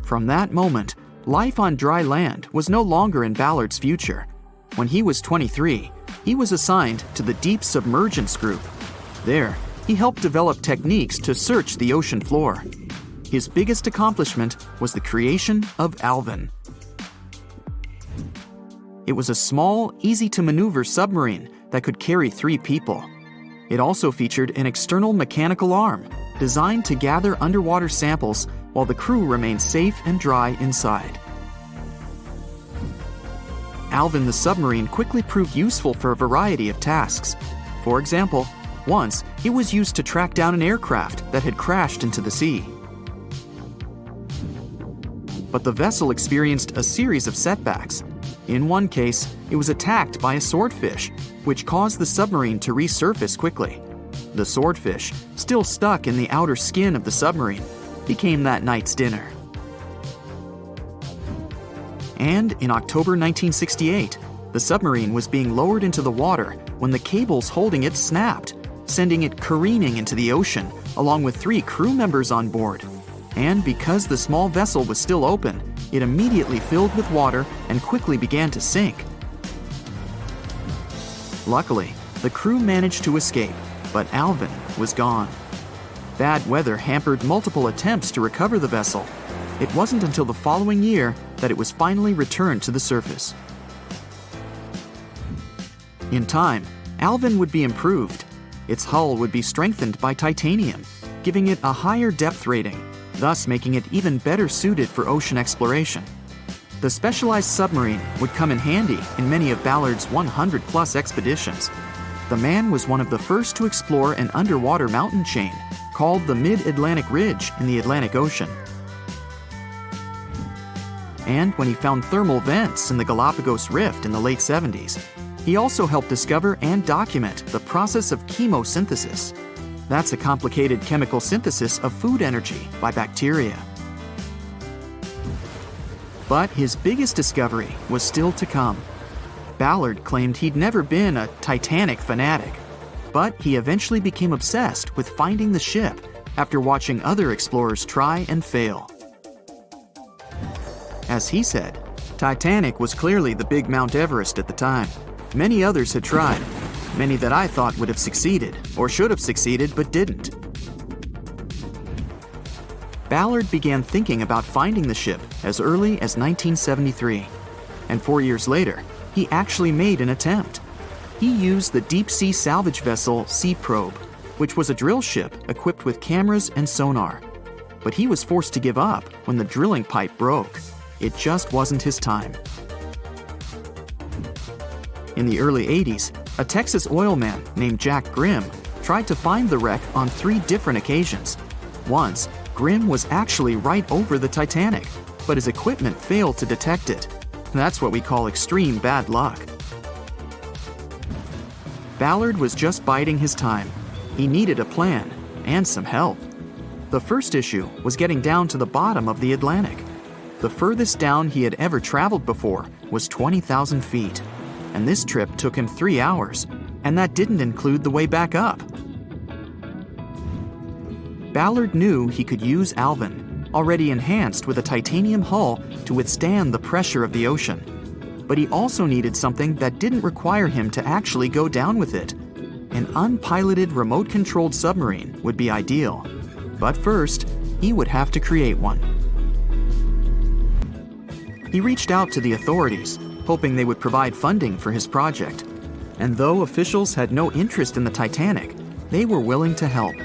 From that moment, life on dry land was no longer in Ballard's future. When he was 23, he was assigned to the Deep Submergence Group. There, he helped develop techniques to search the ocean floor. His biggest accomplishment was the creation of Alvin. It was a small, easy-to-maneuver submarine that could carry 3 people. It also featured an external mechanical arm designed to gather underwater samples while the crew remained safe and dry inside. Alvin the submarine quickly proved useful for a variety of tasks. For example, once it was used to track down an aircraft that had crashed into the sea. But the vessel experienced a series of setbacks. In one case, it was attacked by a swordfish, which caused the submarine to resurface quickly. The swordfish, still stuck in the outer skin of the submarine, became that night's dinner. And in October 1968, the submarine was being lowered into the water when the cables holding it snapped, sending it careening into the ocean, along with 3 crew members on board. And because the small vessel was still open, it immediately filled with water and quickly began to sink. Luckily, the crew managed to escape, but Alvin was gone. Bad weather hampered multiple attempts to recover the vessel. It wasn't until the following year that it was finally returned to the surface. In time, Alvin would be improved. Its hull would be strengthened by titanium, giving it a higher depth rating, thus making it even better suited for ocean exploration. The specialized submarine would come in handy in many of Ballard's 100-plus expeditions. The man was one of the first to explore an underwater mountain chain called the Mid-Atlantic Ridge in the Atlantic Ocean. And when he found thermal vents in the Galapagos Rift in the late 70s, he also helped discover and document the process of chemosynthesis. That's a complicated chemical synthesis of food energy by bacteria. But his biggest discovery was still to come. Ballard claimed he'd never been a Titanic fanatic, but he eventually became obsessed with finding the ship after watching other explorers try and fail. As he said, Titanic was clearly the big Mount Everest at the time. Many others had tried, many that I thought would have succeeded, or should have succeeded but didn't. Ballard began thinking about finding the ship as early as 1973, and 4 years later, he actually made an attempt. He used the deep-sea salvage vessel Sea Probe, which was a drill ship equipped with cameras and sonar. But he was forced to give up when the drilling pipe broke. It just wasn't his time. In the early 80s, a Texas oil man named Jack Grimm tried to find the wreck on 3 different occasions. Once, Grimm was actually right over the Titanic, but his equipment failed to detect it. That's what we call extreme bad luck. Ballard was just biding his time. He needed a plan and some help. The first issue was getting down to the bottom of the Atlantic. The furthest down he had ever traveled before was 20,000 feet, and this trip took him 3 hours, and that didn't include the way back up. Ballard knew he could use Alvin, already enhanced with a titanium hull to withstand the pressure of the ocean. But he also needed something that didn't require him to actually go down with it. An unpiloted, remote-controlled submarine would be ideal. But first, he would have to create one. He reached out to the authorities, hoping they would provide funding for his project. And though officials had no interest in the Titanic, they were willing to help.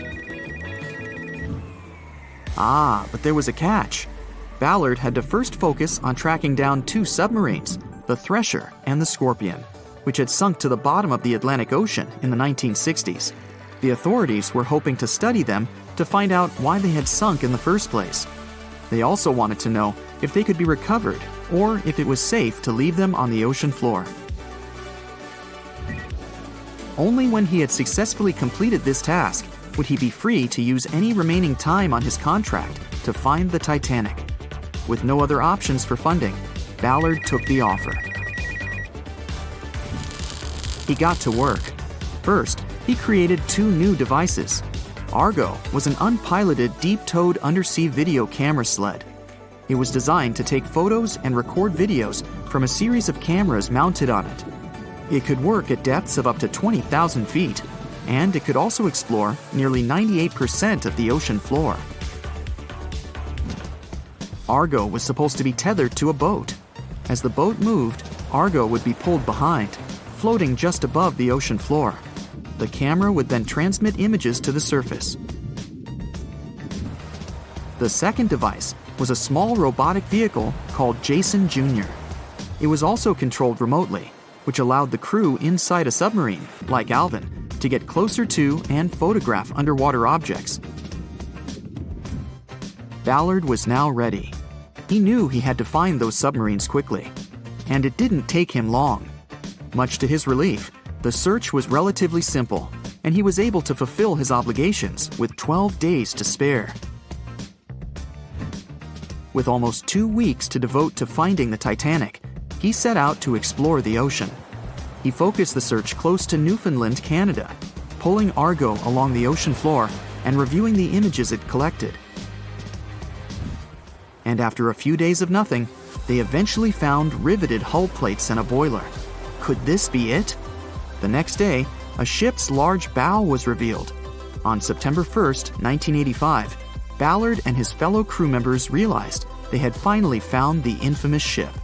But there was a catch. Ballard had to first focus on tracking down 2 submarines, the Thresher and the Scorpion, which had sunk to the bottom of the Atlantic Ocean in the 1960s. The authorities were hoping to study them to find out why they had sunk in the first place. They also wanted to know if they could be recovered or if it was safe to leave them on the ocean floor. Only when he had successfully completed this task would he be free to use any remaining time on his contract to find the Titanic. With no other options for funding, Ballard took the offer. He got to work. First, he created 2 new devices. Argo was an unpiloted, deep-towed undersea video camera sled. It was designed to take photos and record videos from a series of cameras mounted on it. It could work at depths of up to 20,000 feet, and it could also explore nearly 98% of the ocean floor. Argo was supposed to be tethered to a boat. As the boat moved, Argo would be pulled behind, floating just above the ocean floor. The camera would then transmit images to the surface. The second device was a small robotic vehicle called Jason Jr. It was also controlled remotely, which allowed the crew inside a submarine, like Alvin, to get closer to and photograph underwater objects. Ballard was now ready. He knew he had to find those submarines quickly, and it didn't take him long. Much to his relief, the search was relatively simple, and he was able to fulfill his obligations with 12 days to spare. With almost 2 weeks to devote to finding the Titanic, he set out to explore the ocean. He focused the search close to Newfoundland, Canada, pulling Argo along the ocean floor and reviewing the images it collected. And after a few days of nothing, they eventually found riveted hull plates and a boiler. Could this be it? The next day, a ship's large bow was revealed. On September 1st, 1985, Ballard and his fellow crew members realized they had finally found the infamous ship.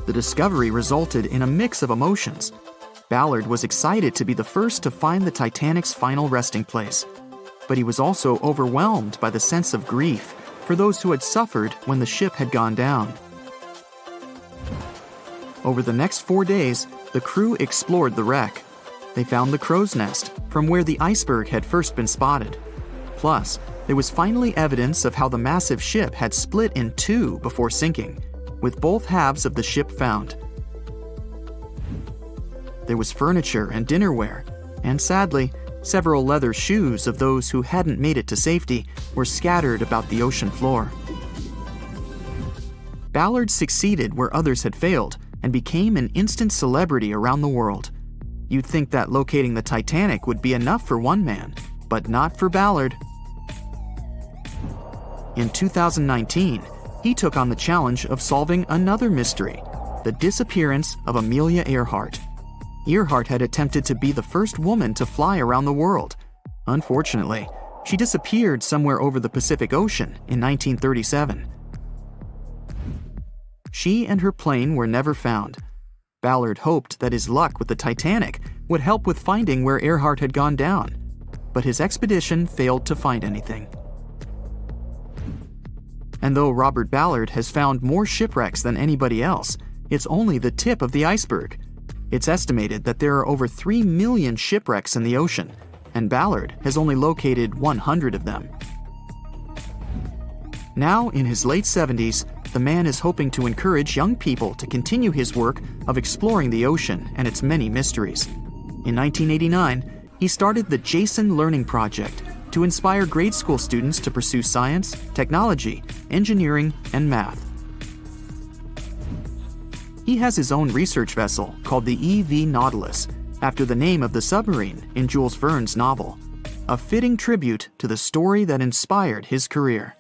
The discovery resulted in a mix of emotions. Ballard was excited to be the first to find the Titanic's final resting place, but he was also overwhelmed by the sense of grief for those who had suffered when the ship had gone down. Over the next 4 days, the crew explored the wreck. They found the crow's nest, from where the iceberg had first been spotted. Plus, there was finally evidence of how the massive ship had split in 2 before sinking, with both halves of the ship found. There was furniture and dinnerware, and sadly, several leather shoes of those who hadn't made it to safety were scattered about the ocean floor. Ballard succeeded where others had failed and became an instant celebrity around the world. You'd think that locating the Titanic would be enough for one man, but not for Ballard. In 2019, he took on the challenge of solving another mystery, the disappearance of Amelia Earhart. Earhart had attempted to be the first woman to fly around the world. Unfortunately, she disappeared somewhere over the Pacific Ocean in 1937. She and her plane were never found. Ballard hoped that his luck with the Titanic would help with finding where Earhart had gone down, but his expedition failed to find anything. And though Robert Ballard has found more shipwrecks than anybody else, it's only the tip of the iceberg. It's estimated that there are over 3 million shipwrecks in the ocean, and Ballard has only located 100 of them. Now, in his late 70s, the man is hoping to encourage young people to continue his work of exploring the ocean and its many mysteries. In 1989, he started the Jason Learning Project to inspire grade school students to pursue science, technology, engineering, and math. He has his own research vessel called the EV Nautilus, after the name of the submarine in Jules Verne's novel, a fitting tribute to the story that inspired his career.